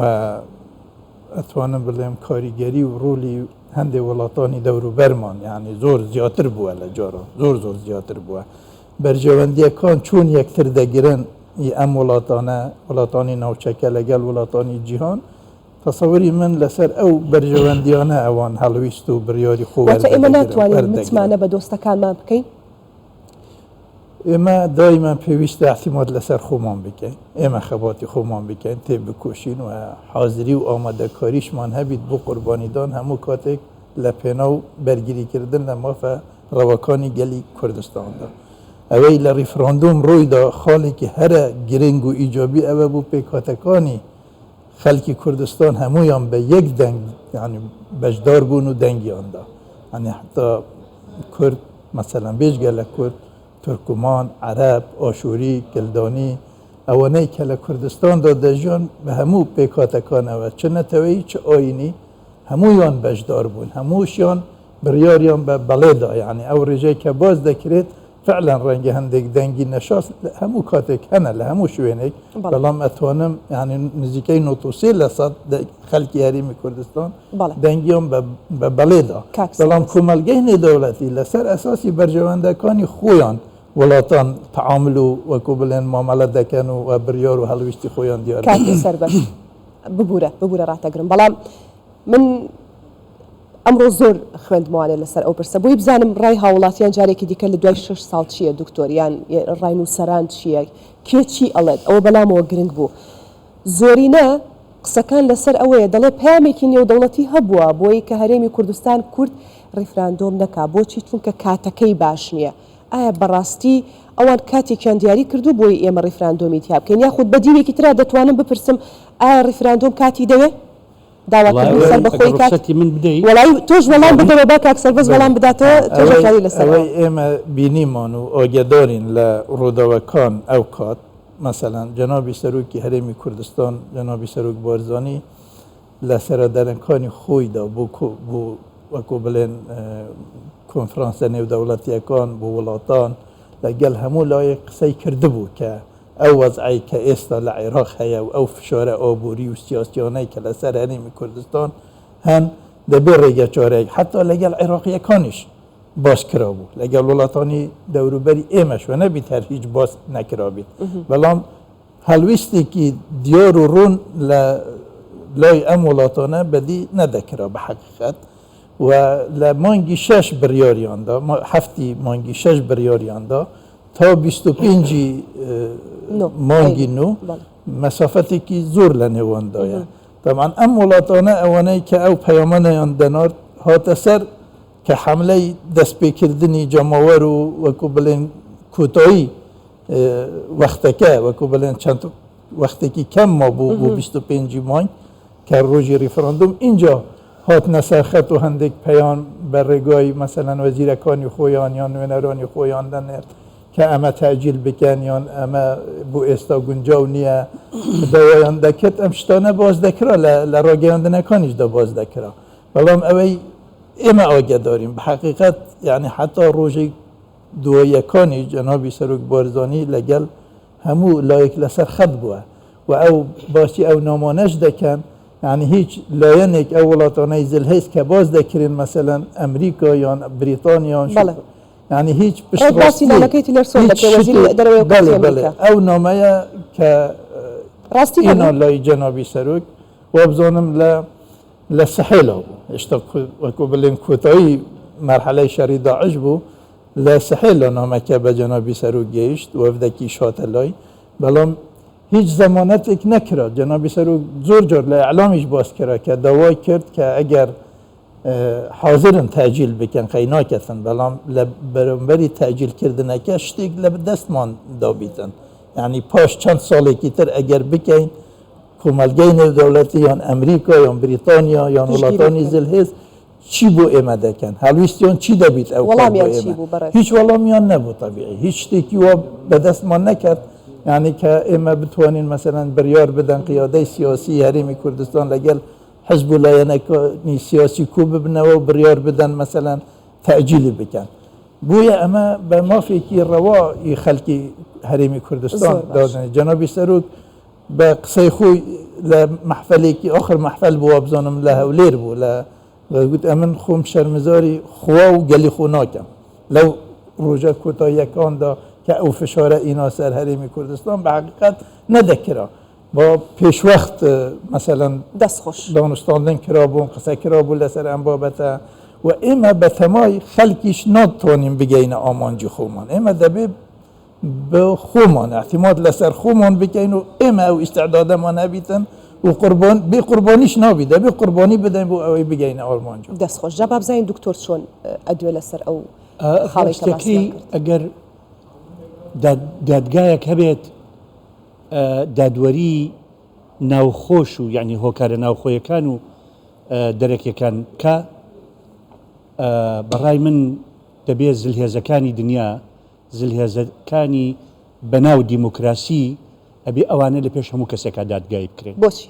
ئەتوانم بڵێم کاریگەری و ڕۆلی هەندێک وڵاتانی دەوروبەرمان یعنی زۆر زیاتر بووە لە جاران زۆر زیاتر بووە بەرژەوەندیەکان چۆن یەکتر دەگرن ئەم وڵاتانی ناوچەکە لەگەڵ وڵاتانی جیهان تەسەوری من لەسەر ئەو بەرژەوەندیانە ئەوان هەڵویست و بڕیاری خۆوەردەگرن ئێمە ناتوانین متمانە بە دۆستەکانمان بکەین ئێمە دایمان پێویستە احتیمات لەسەر خۆمان بکەین ئێمە خەباتی خۆمان بکەین تێ بکۆشین و حاضری و ئامادەکاریشمان هەبیت بۆ قوربانیدان هەموو کاتێک لە پێناو بەرگریکردن لە مافە ڕەوەکانی گەلی کوردستاندا ئەوەی لە ریفراندۆم ڕۆیدا خاڵێکی هەرە گرنگ و ئیجابی ئەوە بوو پێکاتەکانی خەڵکی کوردستان هەمویان بە یەک دەنگ یعنی بەشدار بوون و دەنگیاندا یعنی حتا کورد مەسەلەن بێژگە لە کورد تورکمان عەرەب ئاشووری کلدانی ئەوانەی کە لە کوردستاندا دەژیان بە هەموو پێکاتەکانەوە چ نەتەوەیی چ ئاینی هەمویان بەشدار بوون هەمووشیان بڕیاریان بە بەڵێدا یعنی ئەو ڕێژەی کە باز دەکرێت فعلا ڕەنگە هەندێک دەنگی نەشاست هەموو کاتێک هەنە لە هەموو شوێنێک بەڵام ئەتوانم ینی نزیکەی 93% خەڵکی هەرێمی کوردستان دەنگیان بە بەڵێدا بەڵام کۆمەلگەی نێودەوڵەتی لەسەر ئەساسی بەرژەوەندەکانی خۆیان وڵاتان تەعامل و وەکو بڵێن مامەلە دەکەن و بڕیار و هەڵویستی خۆیان دیار کاتی سەربەست ببوورە ڕاتەگرم بەڵام من ئەمڕۆ زۆر خوێندموانێت لەسەر ئەو پرسە بۆی بزانم ڕای هاوڵاتیان جارێکی دیکە لە دوای 6 ساڵ چییە دکتۆریان ڕای نووسەران چییە کێ چی ئەڵێت ئەوە بەلامەوە گرنگ بوو زۆرینە قسەکان لەسەر ئەوەیە دەڵێ پامێکی نێودەوڵەتی هەبووە بۆی کە هەرێمی کوردستان کورد ڕیفراندۆم نەکا بۆچی چونکە کاتەکەی باش نییە ئایا بەڕاستی ئەوان کاتێکیان دیاری کردو بۆی ئێمە ڕیفراندۆمی تیا بکەین یاخود بە دیوێکی ترا دەتوانم بپرسم ئایا ڕیفراندۆم کاتی دەوێت داواکردنی سەر بەخۆی کات ڕخسەتی من بدەیت وڵی تۆش وەڵام بدەوە با کاک سەربەز وەڵام بداتەوە تۆژەکاری لەسەر ئەوەی ئێمە بینیمان و ئۆگەدارین لە ڕووداوەکان ئەو کات مثلەن جەنابی سەرۆکی هەرێمی کوردستان جەنابی سەرۆک بارزانی لە سەردەرەنەکانی خۆیدا بۆ وەکو بڵێن کۆنفرانسە نێودەوڵەتیەکان بۆ وڵاتان لەگەڵ هەموو لایەک قسەی کردبوو کە ئەو وەزعی کە ئێستا لە عێراق هەیە و ئەو فشارە ئابووری و سیاسیانەی کە لەسەر هەرێمی کوردستان هەن دەبێت ڕێگە چارەیەک حتا لەگەڵ عێراقیەکانیش باس کرا بوو لەگەڵ وڵاتانی دەوروبەری ئێمەش و نەبیت هەر هیچ باس نەکرابێت بەڵام هەلویستێکی دیار و ڕوون لە لای ئەم وڵاتانە بەدی نەدەکرا بە حەقیقەت و لە مانگی 6 بڕیاریاندا هەفتی مانگی 6 بڕیاریاندا تا 25 مانگی نو مەسافەتێکی زۆر لە نێواندایە تەمان ئەم وڵاتانە ئەوانەی کە ئەو پەیامانەیان دەنارد هاتە سەر کە حملەی دەستپێکردنی جەماوەر و وەکو بڵێن کوتایی وەختەکە وەکو بڵێن چەند وەختێکی کەم ما بوو بۆ 25 مانگ کە ڕۆژی ریفراندوم اینجا هاتنە سەرخەت و هەندێک پەیام بە ڕێگای مەسەلەن وەزیرەکانی خۆیان یان نوێنەرانی خۆیان دەنێت کە ئەمە تاجیل بکەن یان ئەمە بۆ ئێستا گونجاو نییە دەوایان دەکرد ئەم شتانە باز دەکرا لە ڕاگەیاندنەکانیشدا باز دەکرا بەڵام ئەوەی ئێمە ئاگادارین بە حەقیقەت یعنی حتا ڕۆژێک دواییەکانی جەنابی سەرۆک بارزانی لەگەڵ هەموو لایەک لەسەر خەت بووە و ئەو باسی ئەو نامانەش دەکەن یعنی هیچ لایەنێک ئەو وڵاتانەی زلهێز کە باز دەکرێن مەسەلەن ئەمریکا یان بریتانیان یعنی هیچ پشتڕاستی ئەو نامەیە کە ڕاستیە لای جەنابی سەرۆک وابزانم لە سەحێلا بوو هێشتا وەکو بڵێن کۆتایی مەرحەلەی شەڕی داعش بوو لە سەحێلا نامەکە بە جەنابی سەرۆک گەیشت وەفدەکی شاتە لای بەڵام هیچ زەمانەتێک نەکرا جەنابی سەرۆک زۆر جار لە ئەعلامیش باز کرا کە داوای کرد کە ئەگەر حاضرن تاجیل بکەن خەی ناکەن بەڵام لە بەرامبەری تاجیلکردنەکە شتێک لە دەستمان دابیتن یعنی پاش چەند ساڵێکی تر ئەگەر بکەین کۆمەلگەی نێودەوڵەتی یان ئەمریکا یان بریتانیا یان وڵاتانی زلهێز چی بۆ ئێمە دەکەن هەلویستیان چی دەبیت ئەو هیچ وەڵامیان نەبوو تەبیعی هیچ شتێکی وە بەدەستمان نەکرد یعنی کە ئێمە بتوانین مەسەلەن بڕیار بدەن قیادەی سیاسی هەرێمی کوردستان لەگەڵ حزب و لایەنەکانی سیاسی کوو ببنەوە و بڕیار بدەن مەسەلەن تەعجیلی بکەن بۆیە ئەمە بە مافێکی ڕەوای خەڵکی هەرێمی کوردستان دادنێت جەنابی سەرۆک بە قسەی خۆی لە محفلێکی آخر محفل بووە بزانم لە هەولێر بوو لە گوت ئەمن خۆم شەرمزاری خوا و گەلی خۆ ناکەم لەو ڕۆژە کۆتاییەکاندا کە ئەو فشارە ئینا سەر هەرێمی کوردستان بە حەقیقەت نەدەکرا با پێشوەخت مەسەلەن دەستخۆش دانوستاندن کرا بوون قسە کرا بوو لەسەر ئەم بابەتە و ئێمە بە تەمای خەڵکیش ناتوانین بگەینە ئامانجی خۆمان ئێمە دەبێت بە خۆمان احتیمات لەسەر خۆمان بکەین و ئێمە ئەو ئیستعدادەمان هەبیتن و قوربان بێ قوربانیش نابی دەبێ قوربانی بدەین بۆ ئەوەی بگەینە ئارمانجی دەستخۆش جەباب بزانین دکتۆر چۆن ئەدوێ لەسەر ئەو خاڵێکی ئەگەر دادگایەک هەبێت دادوەری ناوخۆش و یعنی هۆکارە ناوخۆیەکان و دەرەکیەکان کە بەڕای من دەبێت زلهێزەکانی دنیا زلهێزەکانی بەناو دیموکراسی ئەبێ ئەوانە لە پێش هەموو کەسێکا دادگای بکرێن بۆچی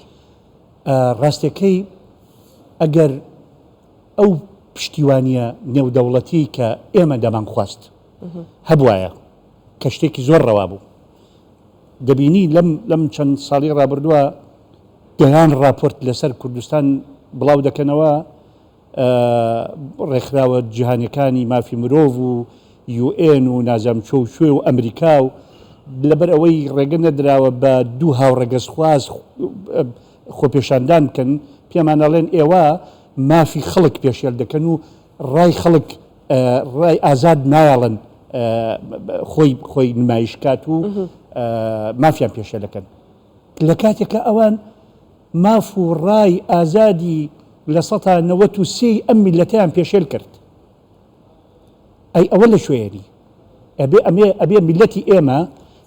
ڕاستیەکەی ئەگەر ئەو پشتیوانیە نێودەوڵەتی کە ئێمە دەمان خواست هەبوایە کە شتێکی زۆر ڕەوا بوو دەبینی لەم چەند ساڵی ڕابردووە دەیان راپۆرت لەسەر کوردستان بڵاو دەکەنەوە ڕێکخراوە جیهانیەکانی مافی مرۆڤ و UN و نازام چۆ و شوێ و ئەمریکا و لەبەر ئەوەی ڕێگە نەدراوە بە دوو هاوڕێگەزخواز خۆپێشاندان بکەن پێمانەڵێن ئێوە مافی خەڵک پێشێل دەکەن و ڕای خەڵک ڕای ئازاد نایڵن خۆی نمایشکات و مافیان پێشێل دەکەن لە کاتێکە ئەوان ماف و ڕای ئازادی لە 1993 ئەم میلەتەیان پێشێل کرد ئەی ئەوە لە شوێنی ئەبێ میلەتی ئێمە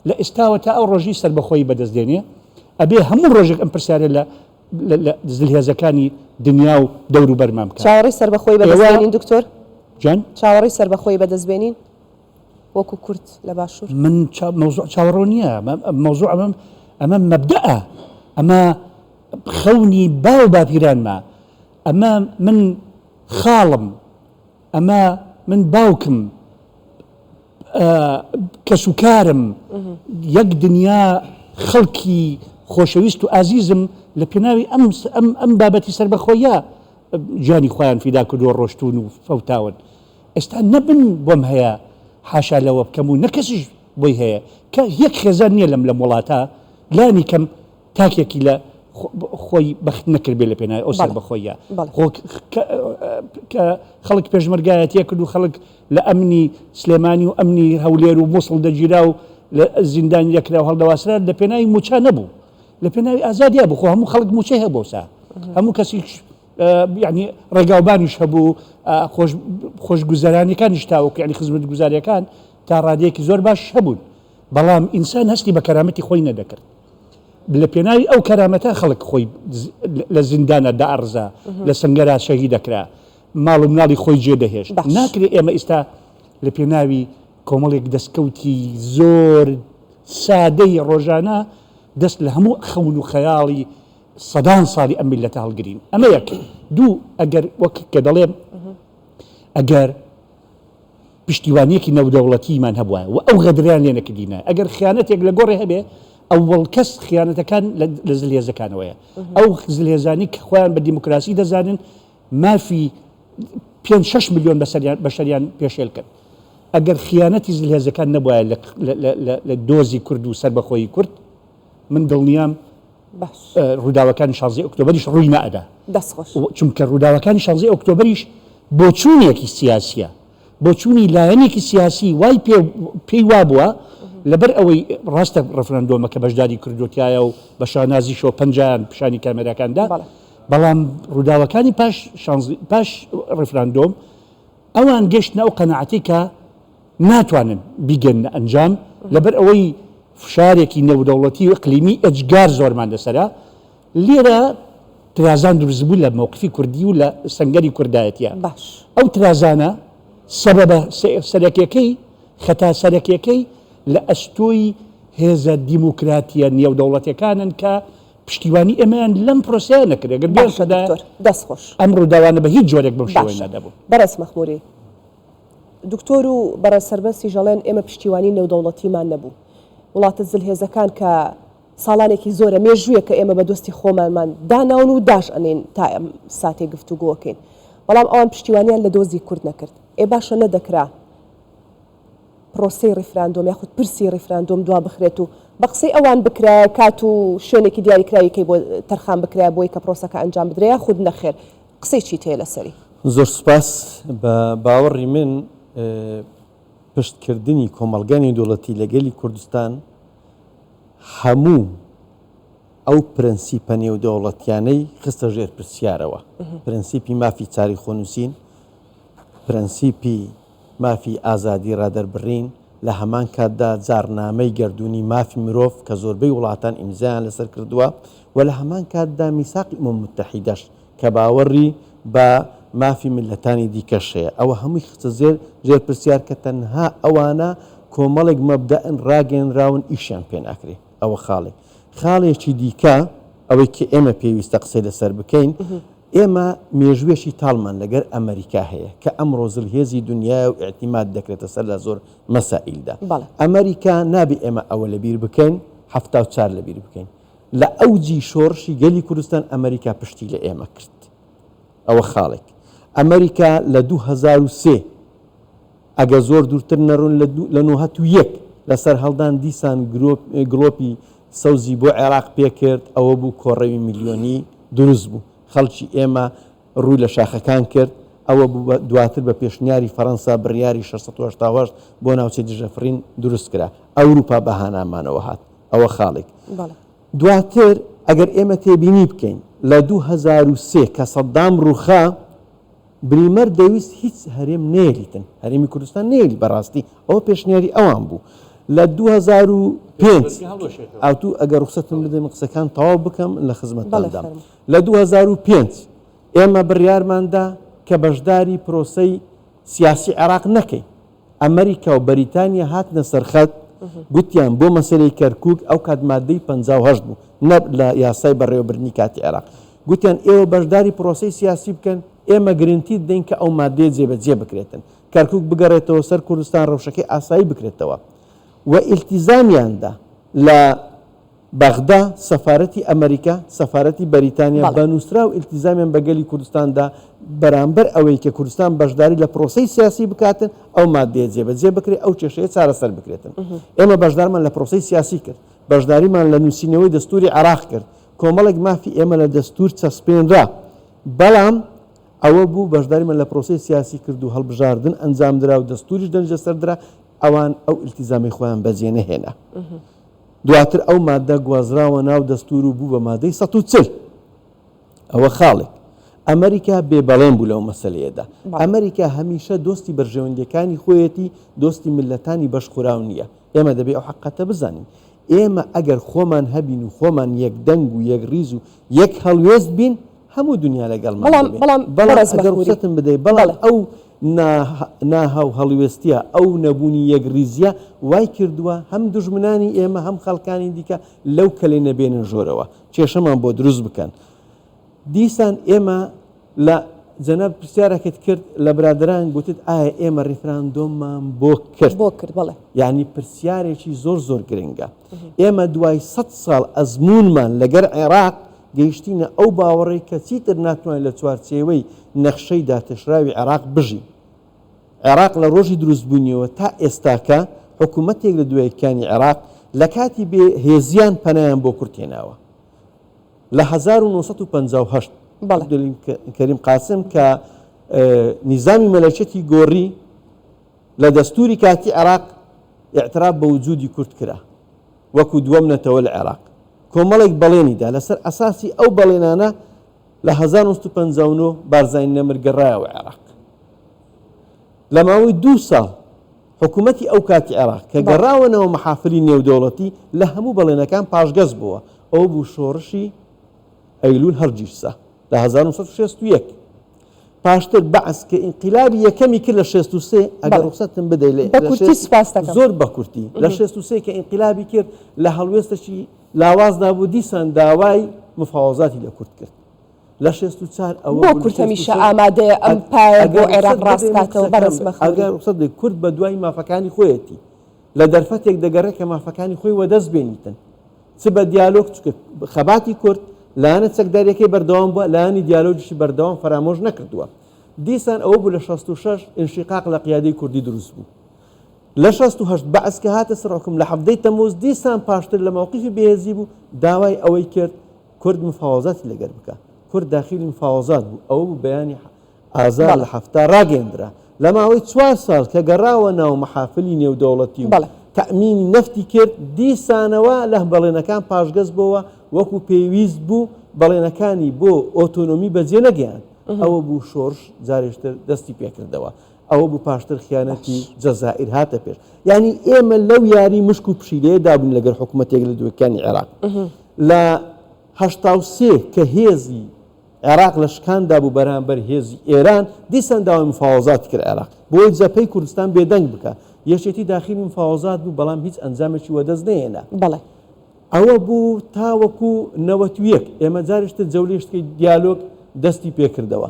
لە ئێستاوە تا ئەو ڕۆژی سەربەخۆی بەدەستدێنێ ئەبێ هەموو ڕۆژێک ئەم پرسیارە لە زلهێزەکانی دنیا و دەور و بەرمام بکات. چاوەڕی سەربەخۆی بەدەستبێنین دکتۆر جان چاوەڕی سەربەخۆی بەدەستبێنین وەکو کورد لە باشوور من چاوەڕۆ نییە مەوزوع ئەمە مەبدەئە ئەمە خەونی باو باپیرانمە ئەمە من خاڵم ئەمە من باوکم کەسوکارم یەک دنیا خەڵکی خۆشەویست و ئازیزم لە پێناوی ئەم بابەتی سەربەخۆیە جانی خۆیان فیدا کردووە ڕۆشتون و فەوتاون ئێستا نەبن بۆم هەیە حاشا لەوە بکەم و نەکەسیش بۆی هەیە کە یەک خێزان نییە لەم لە وڵاتە لانی کەم تاکێکی لە خۆی بەخت نەکرد بێ لە پێناوی ئەو سەربەخۆیە کە خەڵک پێشمەرگایەتیە کرد و خەڵک لە ئەمنی سلێمانی و ئەمنی هەولێر و مووسڵ دەگیرا و لە زیندانی دەکرا و هەڵدەواسرا لە پێناوی موچا نەبوو لە پێناوی ئازادیا بخۆ هەموو خەڵک موچەی هەبوو سا هەموو کەسی یعنی ڕێگاوبانیش هەبوو خۆشگوزەرانەکانیش تاوەکو یعنی خزمەت گوزاریەکان تا ڕادەیەکی زۆر باش هەبوون بەڵام ئینسان هەستی بە کەرامەتی خۆی نەدەکرد لە پێناوی ئەو کەرامەتە خەڵک خۆی لە زیندانە دائڕزا لە سنگەرا شەهید دەکرا ماڵ و مناڵی خۆی جێدەهێشت ناکرێت ئێمە ئێستا لە پێناوی کۆمەڵێک دەستکەوتی زۆر سادەی ڕۆژانە دەست لە هەموو خەون و خەیاڵی سەدان ساڵی ئەم میلەتە هەڵگرین ئەمە یەک دوو ئەگەر وەک کە دەڵێم ئەگەر پشتیوانیەکی نەودەوڵەتیمان هەبووە و ئەو غەدریان لێ نەکردینە ئەگەر خیانەتێک لە گۆڕێ هەبێ ئەوڵ کەس خیانەتەکان لە زلهێزەکانەوەیە ئەو زلهێزانی کە خۆیان بە دیموکراسی دەزانن مافی 5-6 ملیۆن بەشەریان پێشێل کرد ئەگەر خیانەتی زلهێزەکان نەبووە لە دۆزی کورد و سەربەخۆی کورد من دڵنیام ڕووداوەکانی 16 ئۆکتۆبریش ڕووی نەئەدا چونکە ڕووداوەکانی 16 ئۆکتۆبریش بۆچوونێکی سیاسیە بۆچوونی لایەنێکی سیاسی وای پێی وابووە لەبەر ئەوەی ڕاستە ڕفرەندۆمە کە بەشداری کردوتیایە و بە شانازیشەوە پەنجیان پیشانی کامێراکاندا بەڵام ڕووداوەکانی پاش ڕفراندۆم ئەوان گەشتنە ئەو قەنەعەتی کە ناتوانن بیگەن ئەنجام لەبەر ئەوەی فشارێکی نێودەوڵەتی و ئەقلیمی ئەجگار زۆرمان لەسەرە لێرە ترازان دروست بوو لە مووقفی کوردی و لە سەنگەری کوردایەتیە ئەو ترازانە سەبەبە سەرەکیەکەی خەتا سەرەکیەکەی لە ئەستۆی هێزە دیموکراتیە نێودەوڵەتیەکانن کە پشتیوانی ئێمەیان لەم پرۆسەیە نەکرد ئەگەر بیان سەدا دەستخۆش ئەم ڕووداوانە بە هیچ جۆرێک بەم شێوەیە نەدەبوو بەڕێز مەخموری دکتۆر و بەڕێز سەربەستی ژەڵێن ئێمە پشتیوانی نێودەوڵەتیمان نەبوو وڵاتە زلهێزەکان کە ساڵانێکی زۆرە مێژوویە کە ئێمە بە دۆستی خۆمانمان داناون و داش ئەنێن تا ئەم ساتێ گفتوگۆکەین بەڵام ئەوان پشتیوانیان لە دۆزی کورد نەکرد باشە نەدەکرا پرۆسەی ڕیفراندۆم یاخود پرسی ڕیفراندۆم دوا بخرێت و بە قسەی ئەوان بکرا کات و شوێنێکی دیاریکراویکەی بۆ تەرخان بکرای بۆی کە پرۆسەکە ئەنجام بدرێ خود نەخێر قسەی چی تێ لەسەری زۆر سوپاس بە باوەڕی من پشتکردنی کۆمەڵگانی دەوڵەتی لەگەلی کوردستان هەموو ئەو پرەنسیپە نێودەوڵەتیانەی خستە ژێر پرسیارەوە پرەنسیپی مافی چاری خۆنووسین پرەنسیپی مافی ئازادی ڕادەربڕین لە هەمان کاتدا جارنامەی گەردوونی مافی مرۆڤ کە زۆربەی وڵاتان ئیمزایان لەسەر کردووە و لە هەمان کاتدا میساقی ئومەم متحیدەش کە باوەڕی بە مافی ملەتانی دیکەشەیە ئەوە هەمووی خستە ژێر پرسیار کە تەنها ئەوانە کۆمەڵێک مەبدەئن ڕاگەنراون ئیشیان پێ ناکرێ ئەوە خاڵێکی دیکە ئەوەی کە ئێمە پێویستە قسەی لەسەر بکەین ئێمە مێژوێشی تاڵمان لەگەر ئەمریکا هەیە کە ئەمڕۆ زلهێزی دنیا و ئاعتیماد دەکرێتە سەر لە زۆر مەسائیلدا ئەمریکا نابێ ئێمە ئەوە لەبیر بکەین 74 لەبیر بکەین لە ئەوجی شۆڕشی گەلی کوردستان ئەمریکا پشتی لە ئێمە کرد ئەوە خاڵێک ئەمریکا لە 2003 ئەگە زۆر دوورتر نەڕۆن لە 1991 لەسەر هەڵدان دیسان گڵۆپی سەوزی بۆ عێراق پێکرد ئەوە بوو کۆڕەوی میلیۆنی دروست بوو خەڵکی ئێمە ڕووی لە شاخەکان کرد ئەوە دواتر بە پێشنیاری فەڕەنسا بڕیاری 688 بۆ ناوچەی دژەفرین دروست کرا ئەوروپا بەهانامانەوە هات ئەوە خاڵێک دواتر ئەگەر ئێمە تێبینی بکەین لە 2003 کە سەدام ڕووخا بریمەر دەویست هیچ هەرێم نێریتن هەرێمی کوردستان نێری بەڕاستی ئەوە پێشنیاری ئەوان بوو لە 2005 ئاوتوو ئەگەر ڕخسەتم بدەین قسەکان تەواو بکەم لە خزمەتتاندام لە 2005 ئێمە بڕیارماندا کە بەشداری پرۆسەی سیاسی عێراق نەکەین. ئەمریکا و بەریتانیا هاتنە سەرخەت گوتیان بۆ مەسەلەی کەرکووک ئەو کات مادەی 58 بوو نەب لە یاسای بەڕێوەبردنی کاتی عێراق گوتیان ئێوە بەشداری پرۆسەی سیاسی بکەن ئێمە گرنتی دەین کە ئەو مادەیە جێبەجێ بکرێتن کەرکووک بگەڕێتەوە سەر کوردستان ڕەوشەکەی ئاسایی بکرێتەوە و ئیلتیزامیاندا لە بەغدا سەفارەتی ئەمریکا سەفارەتی بەریتانیا بە نووسرا و ئیلتیزامیان بەگەلی کوردستاندا بەرامبەر ئەوەی کە کوردستان بەشداری لە پرۆسەی سیاسی بکاتن ئەو مادەیە جێبەجێ بکرێت ئەو کێشەیە چارەسەر بکرێتن ئێمە بەشدارمان لە پرۆسەی سیاسی کرد بەشداریمان لە نووسینەوەی دەستوری عێراق کرد کۆمەڵێک مافی ئێمە لە دەستور چەسپێنرا بەڵام ئەوە بوو بەشداریمان لە پرۆسەی سیاسی کرد و هەڵبژاردن ئەنجامدرا و دەستوریش دەنجە سەردرا ئەوان ئەو ئیلتیزامی خۆیان بەجێ نەهێنا دواتر ئەو مادە گوازراوە ناو دەستور و بوو بە مادەی 140 ئەوە خاڵێک ئەمریکا بێبەڵێن بوو لەو مەسەلەیەدا ئەمریکا هەمیشە دۆستی بەرژەوەندەکانی خۆیەتی دۆستی ملەتانی بەشخوراو نییە ئێمە دەبێت ئەو حقەتە بزانین ئێمە ئەگەر خۆمان هەبین و خۆمان یەک دەنگ و یەک ریز و یەک هەڵوێست بین هەموو دنیا لەگەڵمان ئەگەر ڕوخسەتم بدەیت بەڵام ئەو ناهاو هەڵوێستیە ئەو نەبوونی یەکریزیە وای کردووە هەم دوژمنانی ئێمە هەم خەڵکانی دیکە لەو کەلێ نەبێنن ژۆرەوە کێشەمان بۆ دروست بکەن دیسان ئێمە لە جەناب پرسیارەکەت کرد لە برادران گوتت ئایا ئێمە ڕیفراندۆممان بۆ کرد بەڵێ یعنی پرسیارێکی زۆر گرنگە ئێمە دوای 100 ساڵ ئەزمونمان لەگەر عێراق گەیشتینە ئەو باوەڕێی کە چیتر ناتوانێت لە چوارچێوەی نەخشەی داتەشراوی عێراق بژی عێراق لە ڕۆژی دروستبوونیەوە تا ئێستاکە حکوومەتێک لە دوایەکانی عێراق لە کاتی بێ هێزیان پەنایان بۆ کورتێناوە لە 1958 کەریم قاسم کە نیزامی مەلەکێتی گۆڕی لە دەستوری کاتی عێراق ئیعتراف بە وجودی کورد کرا وەکو دووەم نەتەوە لە عێراق کۆمەڵێک بەڵێنیدا لەسەر ئەساسی ئەو بەڵێنانە لە 1950 بارزانانی نەمرگەڕایەوە عێراق لە ماوەی 2 ساڵ حکوومەتی ئەو کاتی عێراق کە گەڕاوەنەوە مەحافلی نێودەوڵەتی لە هەموو بەڵێنەکان پاشگەز بووە ئەو بوو شۆڕشی ئەیلول هەرگیسە لە 1961 پاشتر بەعس کە ئینقیلابی یەکەمی کرد لە 63 ئەگەر ڕوخسەتم بدەیت زۆر بە کورتی لە 63 کە ئینقیلابی کرد لە هەڵوێستەی لاوازدا بوو دیسان داوای مفاوەزاتی لە کورد کرد لە 64 ئەوە بۆ کورد هەمیشە ئامادەیە ئەم پایە بۆ عێراق ڕاستکاتەوە بەڕێزمە ئەگەر ڕوخسەت کورد بە دوای مافەکانی خۆیەتی لە دەرفەتێک دەگەڕێت کە مافەکانی خۆی وەدەست بێنیتن چ بە دیالۆگ خەباتی کورد لایەنە چەکداریەکەی بەردەوام بووە لایەنی دیالۆجیشی بەردەوام فەرامۆژ نەکردووە دیسان ئەوە بوو لە 66 انشقاق لە قیادەی کوردی دروست بوو لە 68 بەعس کە هاتە سەر حکم لە 7 تەموز دیسان پاشتر لە مووقیفی بێهێزی بوو داوای ئەوەی کرد کورد مفاوەزاتی لەگەر بکە کورد داخلی مفاوەزات بوو ئەوە بوو بەیانی ئازار لە هەفتا ڕاگەیەندرا لە ماوەی 4 ساڵ کە گەڕاوە ناو مەحافلی نێودەوڵەتی و تەئمینی نەفتی کرد دیسانەوە لە بەڵێنەکان پاشگەز بووە وەکو پێویست بوو بەڵێنەکانی بۆ ئۆتۆنۆمی بەجێ نەگەیان ئەوە بوو شۆڕش جارێشتر دەستی پێکردەوە ئەوە بوو پاشتر خیانەتی جەزائیر هاتە پێش یعنی ئێمە لەو یاری مشک و پشیلەیە دابوون لەگەر حکوومەتێک لە دووەکانی عێراق لە 83 کە هێزی عێراق لە شکاندا بوو بەرامبەر هێزی ئێران دیسان داوای مفاوەزاتی کرد عێراق بۆی جەپەی کوردستان بێدەنگ بکە یەکێتی داخلی مفاوەزات بوو بەڵام هیچ ئەنجامێکی وەدەست نهێنا ئەوە بوو تاوەکو 91 ئێمە جارشتر جەولێشتکەی دیالۆگ دەستی پێکردەوە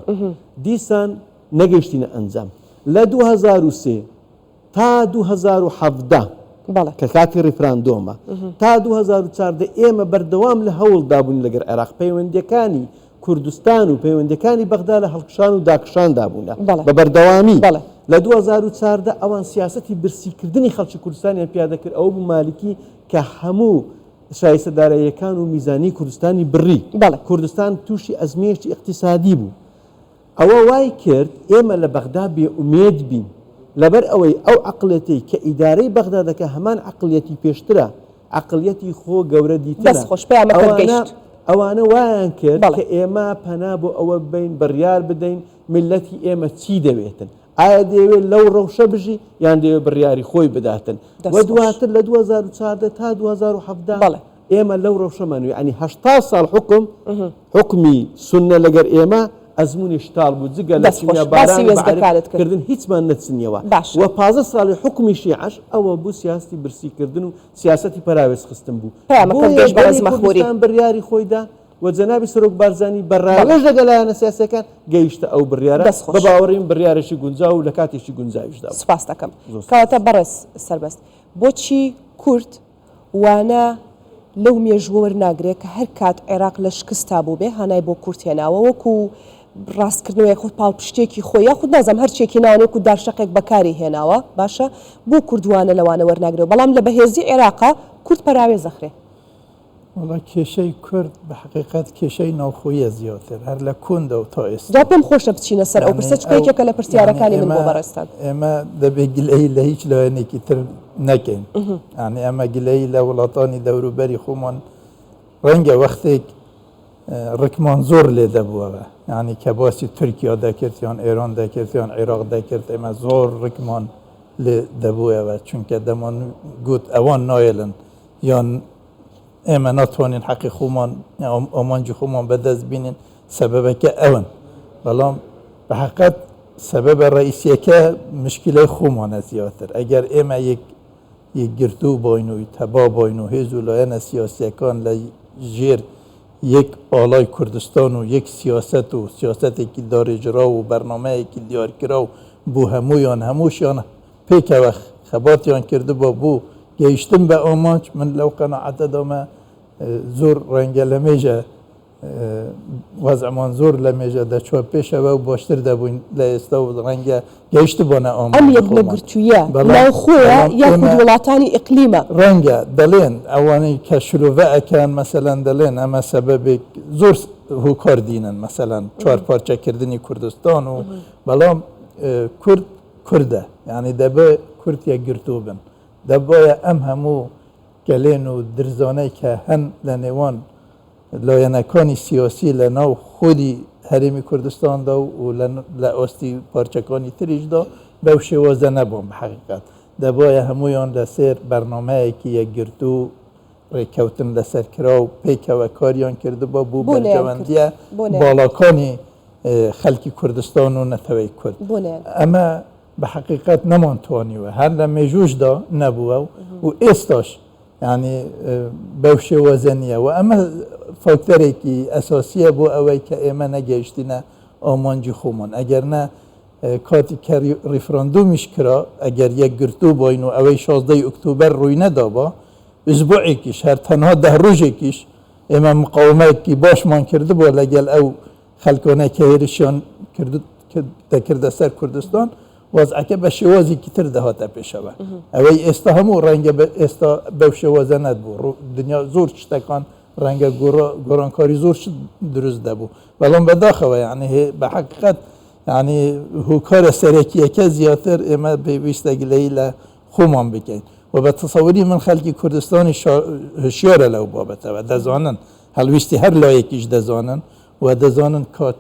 دیسان نەگەیشتینە ئەنجام لە 2003 تا 2017 کە کاتی ڕیفراندۆمە تا 2014 ئێمە بەردەوام لە هەوڵدا بوون لەگەر عێراق پەیوەندیەکانی کوردستان و پەیوەندەکانی بەغدا لە هەڵکشان و داکشاندا بوون بە بەردەوامی لە 2014 ئەوان سیاسەتی برسیکردنی خەڵکی کوردستانیان پیادە کرد ئەوە بوو مالکی کە هەموو شایستەدارەیەکان و میزانی کوردستانی بڕی کوردستان تووشی ئەزمەیەکی اقتصادی بوو ئەوە وای کرد ئێمە لە بەغدا بێئومێد بین لەبەر ئەوەی ئەو عەقڵەتی کە ئیدارەی بەغدا دەکە هەمان عەقڵیەتی پێشترە عەقڵیەتی خۆ گەورە دیترە ئەوانە وایان کرد کە ئێمە پەنا بۆ ئەوە بین بڕیار بدەین ملەتی ئێمە چی دەوێتن ئایا دەیەوێت لەو ڕەوشە بژی یان دەوێت بڕیاری خۆی بداتن وە دواتر لە 2014 تا 2017 ئێمە لەو ڕەوشەمانوی ئەنی 80 ساڵ حکمی سنە لەگەر ئێمە ئەزمموی شتال بوو جگە لە بارانکردن هیچمان نەچنیەوە وە 15 ساڵی حکمی شیعش ئەوە بوو سیاستی برسیکردن و سیاستی پراوێز خستن بوو بڕیاری خۆیدا و جەنابی سەرۆک بارزانی بەڕاوێژ لەگەلایەنە سیاسەکان گەیشتە ئەو بڕیارە بە باوەڕیم بڕیارێکی گونجاو و لە کاتێکی گونجاویشدا. سپاس دەکەم کەواتە بەڕێز سەربەست بۆچی کورد وانە لەو مێژووە وەرناگرێت کە هەر کات عێراق لە شکستا بوو بێ هانای بۆ کورد هێناوە وەکو ڕاستکردنەوەی خۆ پاڵپشتێکی خۆی یاخود نازەم هەرچێکی ناوانێک و دارشەقێک بەکاری هێناوە باشە بۆ کوردوانە لەوانە وەرناگرێت بەڵام لە بەهێزی عێراقا کورد پەراوێ زەخرێ. وڵا کێشەی کورد بە حقیقت کێشەی ناوخۆیە زیاتر هەر لە کوندە و تا ئێستا جا پێم خۆشە بچینە سەر ئەو پرسە چکەیەکێکە لە پرسیارەکانی من بۆ بەڕێستان ئێمە دەبێت گلەی لە هیچ لایەنێکی تر نەکەین یعنی ئەمە گلەی لە وڵاتانی دەوروبەری خۆمان ڕەنگە وەختێک ڕکمان زۆر لێ دەبووەوە یعنی کە باسی تورکیا دەکرد یان ئێران دەکرد یان عێراق دەکرد ئێمە زۆر ڕکمان لێ دەبووەوە چونکە دەمان گوت ئەوان نایەن یان ئێمە ناتوانین حەقی خۆمان ئامانجی خۆمان بەدەست بینین سەبەبەکە ئەوەن بەڵام بە حقیقت سەبەبە ڕئیسیەکە مشکلەی خۆمانە زیاتر ئەگەر ئێمە یەکگرتوو باین و تەبا باین و هێز و لایەنە سیاسیەکان لە ژێر یەک ئاڵای کوردستان و یەک سیاست و سیاستێکی داڕێژرا و بەرنامەیەکی دیارکرا و بۆ هەمووشیان پێکەوە خەباتیان کردبووە بۆ گەیشتن بە ئامانج من لەو قەناعەتەدامە زۆر ڕەنگە لە مێژە وەزعمان زۆر لە مێژە دەچوە پێشەوە و باشتر دەبووین لە ئێستا و ڕەنگە گەیشت بۆنە ئامانج ئەم یەک نەگرتوویە لەو خۆیە یاخود وڵاتانی ئیقلیمە ڕەنگە دەڵێن ئەوانەی کە شلوڤە ئەکەن مەسەلەن دەڵێن ئەمە سەبەبێک زۆر هۆکار دینن مەسەلەن چوار پارچەکردنی کوردستان و بەڵام کورد کوردە یعنی دەبێ کورد یەکگرتوو بن دەبایە ئەم هەموو گەلێن و درزانەی کە هەن لە نێوان لایەنەکانی سیاسی لە ناو خودی هەرێمی کوردستاندا و لە ئاستی پارچەکانی تریشدا بەو شێوازە نەبووم بە حقیقت دەبایە هەمویان لەسێر بەرنامەیەکی یەکگرتوو ڕێککەوتن لەسەرکرا و پێکەوە کاریان کردبووە بوو بەرژەوەندیە باڵاکانی خەڵکی کوردستان و نەتەوەی کورد ئەمە بە حقیقت نەمانتوانیوە هەر لە مێژوشدا نەبووە و ئێستاش ینی بەو شێوەزە نییە و ئەمە فاکتەرێکی ئەساسیە بۆ ئەوەی کە ئێمە نەگەیشتینە ئامانجی خۆمان ئەگەر نە کاتی کە ریفراندومیش کرا ئەگەر یەکگرتوو باین و ئەوەی 16 ئۆکتۆبەر ڕووی نەدابە ئوزبوعێکیش هەر تەنها 10 ڕۆژێکیش ئێمە مقاومەیەکی باشمان کردبووە لەگەل ئەو خەلکانەی کە هێرشیان دەکردە سەر کوردستان وەزعەکە بە شێوازێکی تر دەهاتە پێشەوە ئەوەی ئێستا هەموو ڕەنگە ئێستا بەو شێوازە نەبوو دنیا زۆر شتەکان ڕەنگە گۆڕانکاری زۆر دروست دەبوو بەڵام بەداخەوە یعنی بە حقیقت ینی هۆکارە سەرەکیەکە زیاتر ئێمە پێویستە گلەی لە خۆمان بکەین و بە تەسەووری من خەڵکی کوردستانی هشیارە لەو بابەتەوە دەزانن هەڵویستی هەر لایەکیش دەزانن و دەزانن کات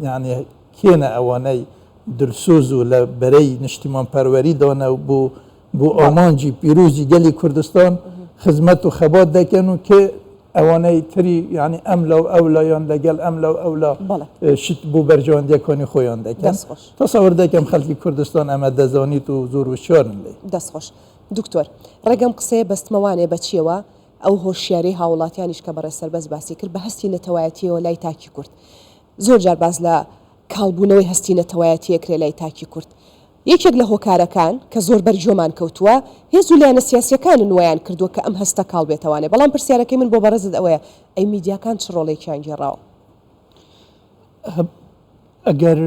یعنی کێنە ئەوانەی درسوز و لە بەرەی نیشتیمان پەروەری دانە و بۆ ئامانجی پیرۆزی گەلی کوردستان خزمەت و خەبات دەکەن و کە ئەوانەی تری یعنی ئەم لەو ئەولایان لەگەڵ ئەم لەو ئەولا شت بۆ بەرژەوەندیەکانی خۆیان دەکەن تەسەوور دەکەم خەڵکی کوردستان ئەمە دەزانیت و زۆر وشیارن لێ دەستخۆش دکتۆر ڕێگەم قسەیە بەستمەوانێ بەچیەوە ئەو هۆشیاری هاوڵاتیانیش کە بەڕێ سەربەست باسی کرد بە هەستی نەتەوایەتیەوە لای تاکی کورد زۆر جار باز لە کاڵبوونەوەی هەستی نەتەوایەتیەکرێ لای تاکی کورد یەکێک لە هۆکارەکان کە زۆر بەرجۆمان کەوتووە هێز و لایەنە سیاسیەکان نوایان کردووە کە ئەم هەستە کاڵ بێتەوانێ بەڵام پرسیارەکەی من بۆ بەڕێزت ئەوەیە ئەی میدیاکان چ ڕۆڵێکیان گێڕاوە ئەگەر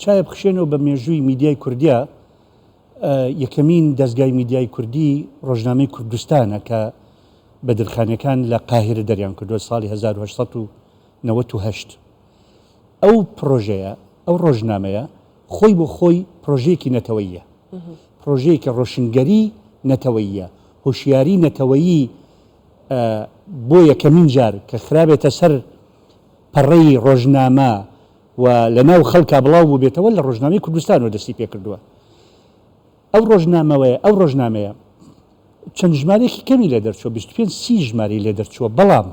چایە بخشێنەوە بە مێژووی میدیای کوردیا یەکەمین دەستگای میدیای کوردی ڕۆژنامەی کوردستانە کە بەدرخانیەکان لە قاهرە دەریان کردووە ساڵی 1898 ئەو پرۆژەیە ئەو ڕۆژنامەیە خۆی بۆ خۆی پرۆژەیەکی نەتەوەییە پرۆژەیەکی ڕۆشنگەری نەتەوەییە هوشیاری نەتەوەیی بۆ یەکەمین جار کە خرابێتە سەر پەڕەی ڕۆژنامە و لە ناو خەڵکا بڵاو بوو بێتەوە لە ڕۆژنامەی کوردستانەوە دەستی پێ کردووە. ئەو ڕۆژنامەیە چەند ژمارەیەکی کەمی لێ دەرچووە 25 ژمارەی لێ دەرچووە، بەڵام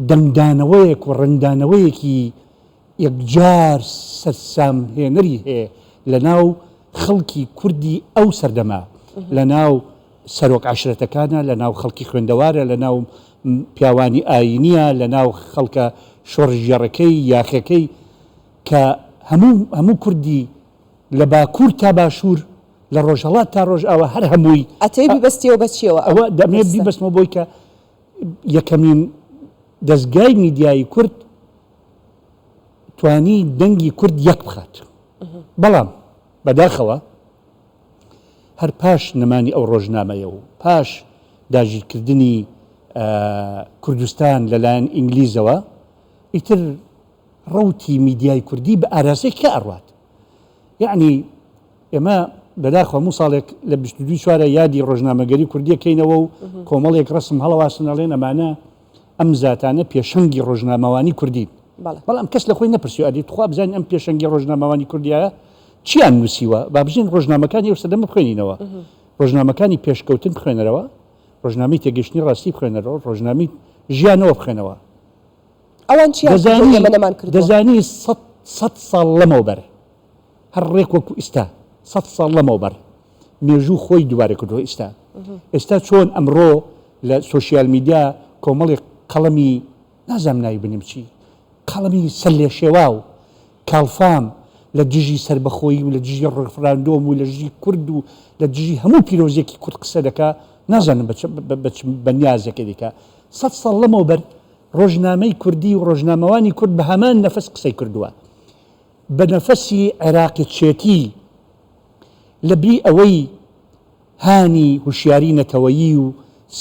دەنگدانەوەیەک و ڕنگدانەوەیەکی یەکجار سەرسامهێنەری هەیە لە ناو خەڵکی کوردی ئەو سەردەما، لە ناو سەرۆک عاشرەتەکانە، لە ناو خەڵکی خوێندەوارە، لە ناو پیاوانی ئاینیە، لە ناو خەڵکە شۆڕژێڕەکەی یاخەکەی کە هەموو کوردی لە باکوور تا باشوور لە ڕۆژهەڵات تا ڕۆژ ئەوە هەر هەمووی ئەتەی بیبەستیەوە بەچیەوە ئەوە دەمێت بیبەستمەوە بۆی کە یەکەمین دەستگای میدیایی کورد توانی دەنگی کورد یەک بخات. بەڵام بەداخەوە هەر پاش نەمانی ئەو ڕۆژنامەیە و پاش داگیرکردنی کوردستان لەلایەن ئینگلیزەوە ئیتر ڕەوتی میدیای کوردی بە ئاراسەیەکی ئەڕوات. یعنی ئێمە بەداخەوە هەموو ساڵێک لە 22 چوارە یادی ڕۆژنامەگەری کوردیەکەینەوە و کۆمەڵێک ڕسم هەڵەواسن ئەڵێن ئەمانە ئەم زاتانە پێشەنگی ڕۆژنامەوانی کوردین. بەڵام کەس لە خۆی نەپرسی ئەدی خوا بزانین ئەم پێشەنگی ڕۆژنامەوانی کوردیایە چیان نووسیوە، با بژین ڕۆژنامەکانی ئێوسەدەمە بخوێنینەوە، ڕۆژنامەکانی پێشکەوتن بخوێنەرەوە، ڕۆژنامەی تێگەشتنی ڕاستی بخوێنەرەوە، ڕۆژنامەی ژیانەوە بخوێنەوە. ئەوان چیانمان کرد دەزانی 100 ساڵ لەمەوبەر هەر ڕێک وەکو ئێستا 100 ساڵ لەمەوبەر مێژوو خۆی دووارە کردەوە. ئێستا چۆن ئەمڕۆ لە سۆشیال میدیا کۆمەڵێک قەڵەمی نازام ناوی بنیم چی، قەڵەمی سەر لێ شێوا و کاڵفام لە دژی سربەخۆیی و لە دژی ڕفراندۆم و لە دژی کورد و لە دژی هەموو پیرۆزێکی کورد قسە دەکا، نازانم بەنیازەکە دیکە. 100 ساڵ لەمەوبەر ڕۆژنامەی کوردی و ڕۆژنامەوانی کورد بە هەمان نەفەس قسەی کردووە، بە نەفەسی عێراقیچێتی لەبری ئەوەی هانی هوشیاری نەتەوەیی و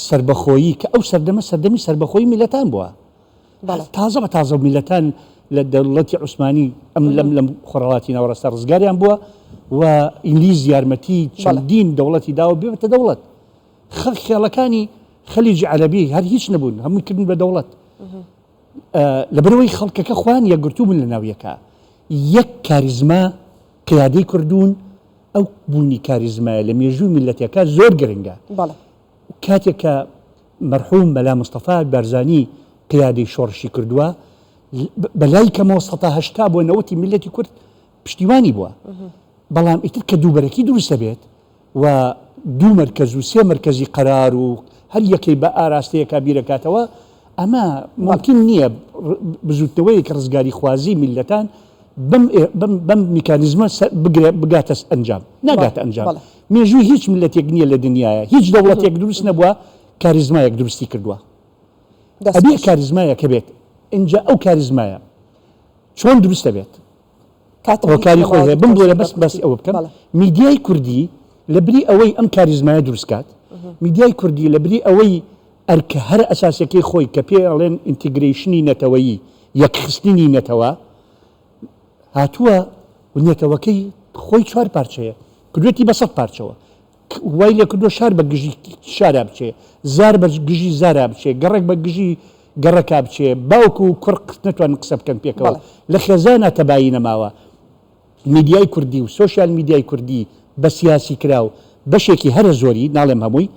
سربەخۆیی کە ئەو سەردەمی سربەخۆیی میلەتان بووە. تازە بە تازە میلەتان لە دەوڵەتی عوسمانی ئەم لەم خۆڕەڵاتی ناوەڕاستە ڕزگاریان بووە و ئینگلیز یارمەتی چەندین دەوڵەتی داوە بێتە دەوڵەت. خێڵەکانی خەلیجی عەرەبی هەر هیچ نەبوون، هەمووی کردن بە دەوڵەت. لەبەرەوەی خەڵکەکە خوان یەکگرتوو بوون لە ناویەکە، یەک کاریزما قیادەی کردوون. ئەو بوونی کاریزمایە لە مێژووی میلەتەکە زۆر گرنگە. کاتێک کە مەرحوم مەلا مستەفا بارزانی قیادەی شۆڕشی کردووە، بەلای کەمەوە 180 بۆ 90 میلەتی کورد پشتیوانی بووە. بەڵام ئیتر کە دووبەرەکی دروستە بێت و دوو مەرکەز و سێ مەرکەزی قەرار و هەر یەکەی بە ئاراستەیەکە بیرەکاتەوە، ئەمە ممکن نییە بزوتنەوەیەک ڕزگاری خوازی میلەتان بەم میکانیزمە بگاتە ئەنجام، ناگاتە ئەنجام. مێژووی هیچ میلەتێک نییە لە دنیاە، هیچ دەوڵەتێک دروست نەبووە کاریزمایەک دروستی کردووە. ئەبێ کاریزمایەکە بێت. اینجا ئەو کاریزمایە چۆن دروستە بێت؟ کاری خۆی هەیە. بمبووە بەس ئەوە بکەم. میدیای کوردی لەبری ئەوەی ئەم کاریزمایە دروستکات، میدیای کوردی لەبری ئەوەی ئەرکە هەر ئەساسەکەی خۆی کە پێ ئەڵێن ئینتیگریشنی نەتەوەیی، یەکخستنی نەتەوە، هاتووە و نێتەوەکەی خۆی 4 پارچەیە کردوێتی بە 100 پارچەوە، وای لێ کردووە شار بە گژی شارا بچێ، زار بە گژی زارا بچێ، گەڕێک بە گژی گەڕەکا بچێ، باوکو و کوڕ نەتوان قسە بکەن پێکەوە. لە خێزانە تەبایی نەماوە. میدیای کوردی و سۆشیال میدیای کوردی بە سیاسی کراو بەشێکی هەرە زۆری، ناڵێم هەمووی،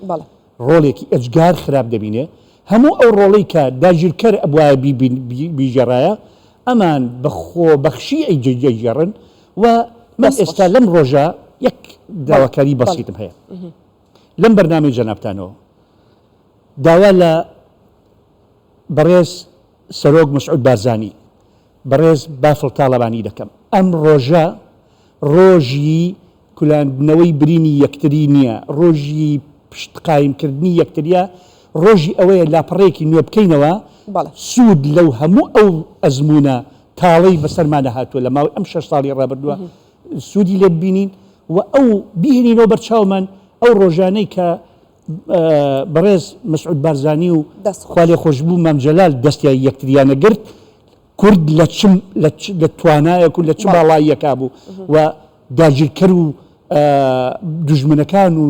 ڕۆڵێکی ئەجگار خراپ دەبینێ. هەموو ئەو ڕۆڵەی کە داگیرکەر ئەبوایە بیژێڕایە، ئەمان بەخۆ بەخشی ئەیجێژێڕن. و من ئێستا لەم ڕۆژە یەک داواکاری بەسیتم هەیە لەم بەرنامەی جەنابتانەوە. داوا لە بەڕێز سەرۆک مسعود بارزانی، بەڕێز بافڵ تاڵەبانی دەکەم. ئەم ڕۆژە ڕۆژی کولاندنەوەی برینی یەکتری نییە، ڕۆژی پشت قایمکردنی یەکتریە، ڕۆژی ئەوەیە لاپەڕێکی نوێ بکەینەوە. سوود لەو هەموو ئەو ئەزمونە تاڵەی بەسەرمانە هاتووە لە ماوەی ئەم 6 ساڵی ڕابردووە، سوودی لێ ببینین و ئەو بهێنینەوە بەرچاومان ئەو ڕۆژانەی کە بەڕێز مسعود بارزانی و خوالێ خۆشببوو مام جەلال دەستیان یەکتریانە گرت. کورد لە توانایەک و لە چ باڵاییەکا بوو و داگیرکەر و دوژمنەکان و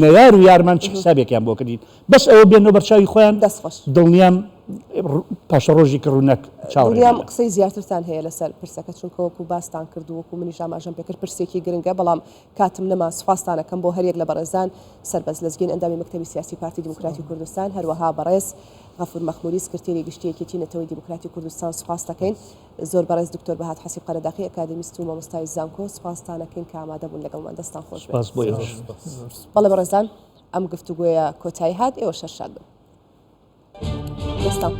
نەیار و یارمان چ حسابێکیان بۆ کردین. بەس ئەوە بێنەوە بەرچاوی خۆیان. دڵنیام پاشە ڕۆژی کە ڕوونەک وریام چاوەڕێ قسەی زیاترتان هەیە لەسەر پرسەکە چونکە وەکو باستان کردو وەکو منیش ئاماژەم پێکرد پرسێکی گرنگە بەڵام کاتم نەما سوپاسانەکەم بۆ هەرێک لە بەڕێزان سەربەز لەزگین ئەندامی مەکتەبی سیاسی پارتی دیموکراتی کوردستان هەروەها بەڕێز غەفور مەخموری سکرتێری گشتیەکێتی نەتەوەی دیموکراتی کوردستان سوپاس دەکەین زۆر بەڕێز دکتۆر بەهات حەسیب قەرەداقی ئەکادمیست و مامۆستای زانکۆ سوپاسانەکەین کە ئامادە بوون لەگەڵمان دەستان خۆش بێت. سپاس بۆ ئێوەش. بەڵێ بەڕێزان ئەم گفتوگوۆیە کۆتایی هات ئێوە شەرشاد بن. دەستان.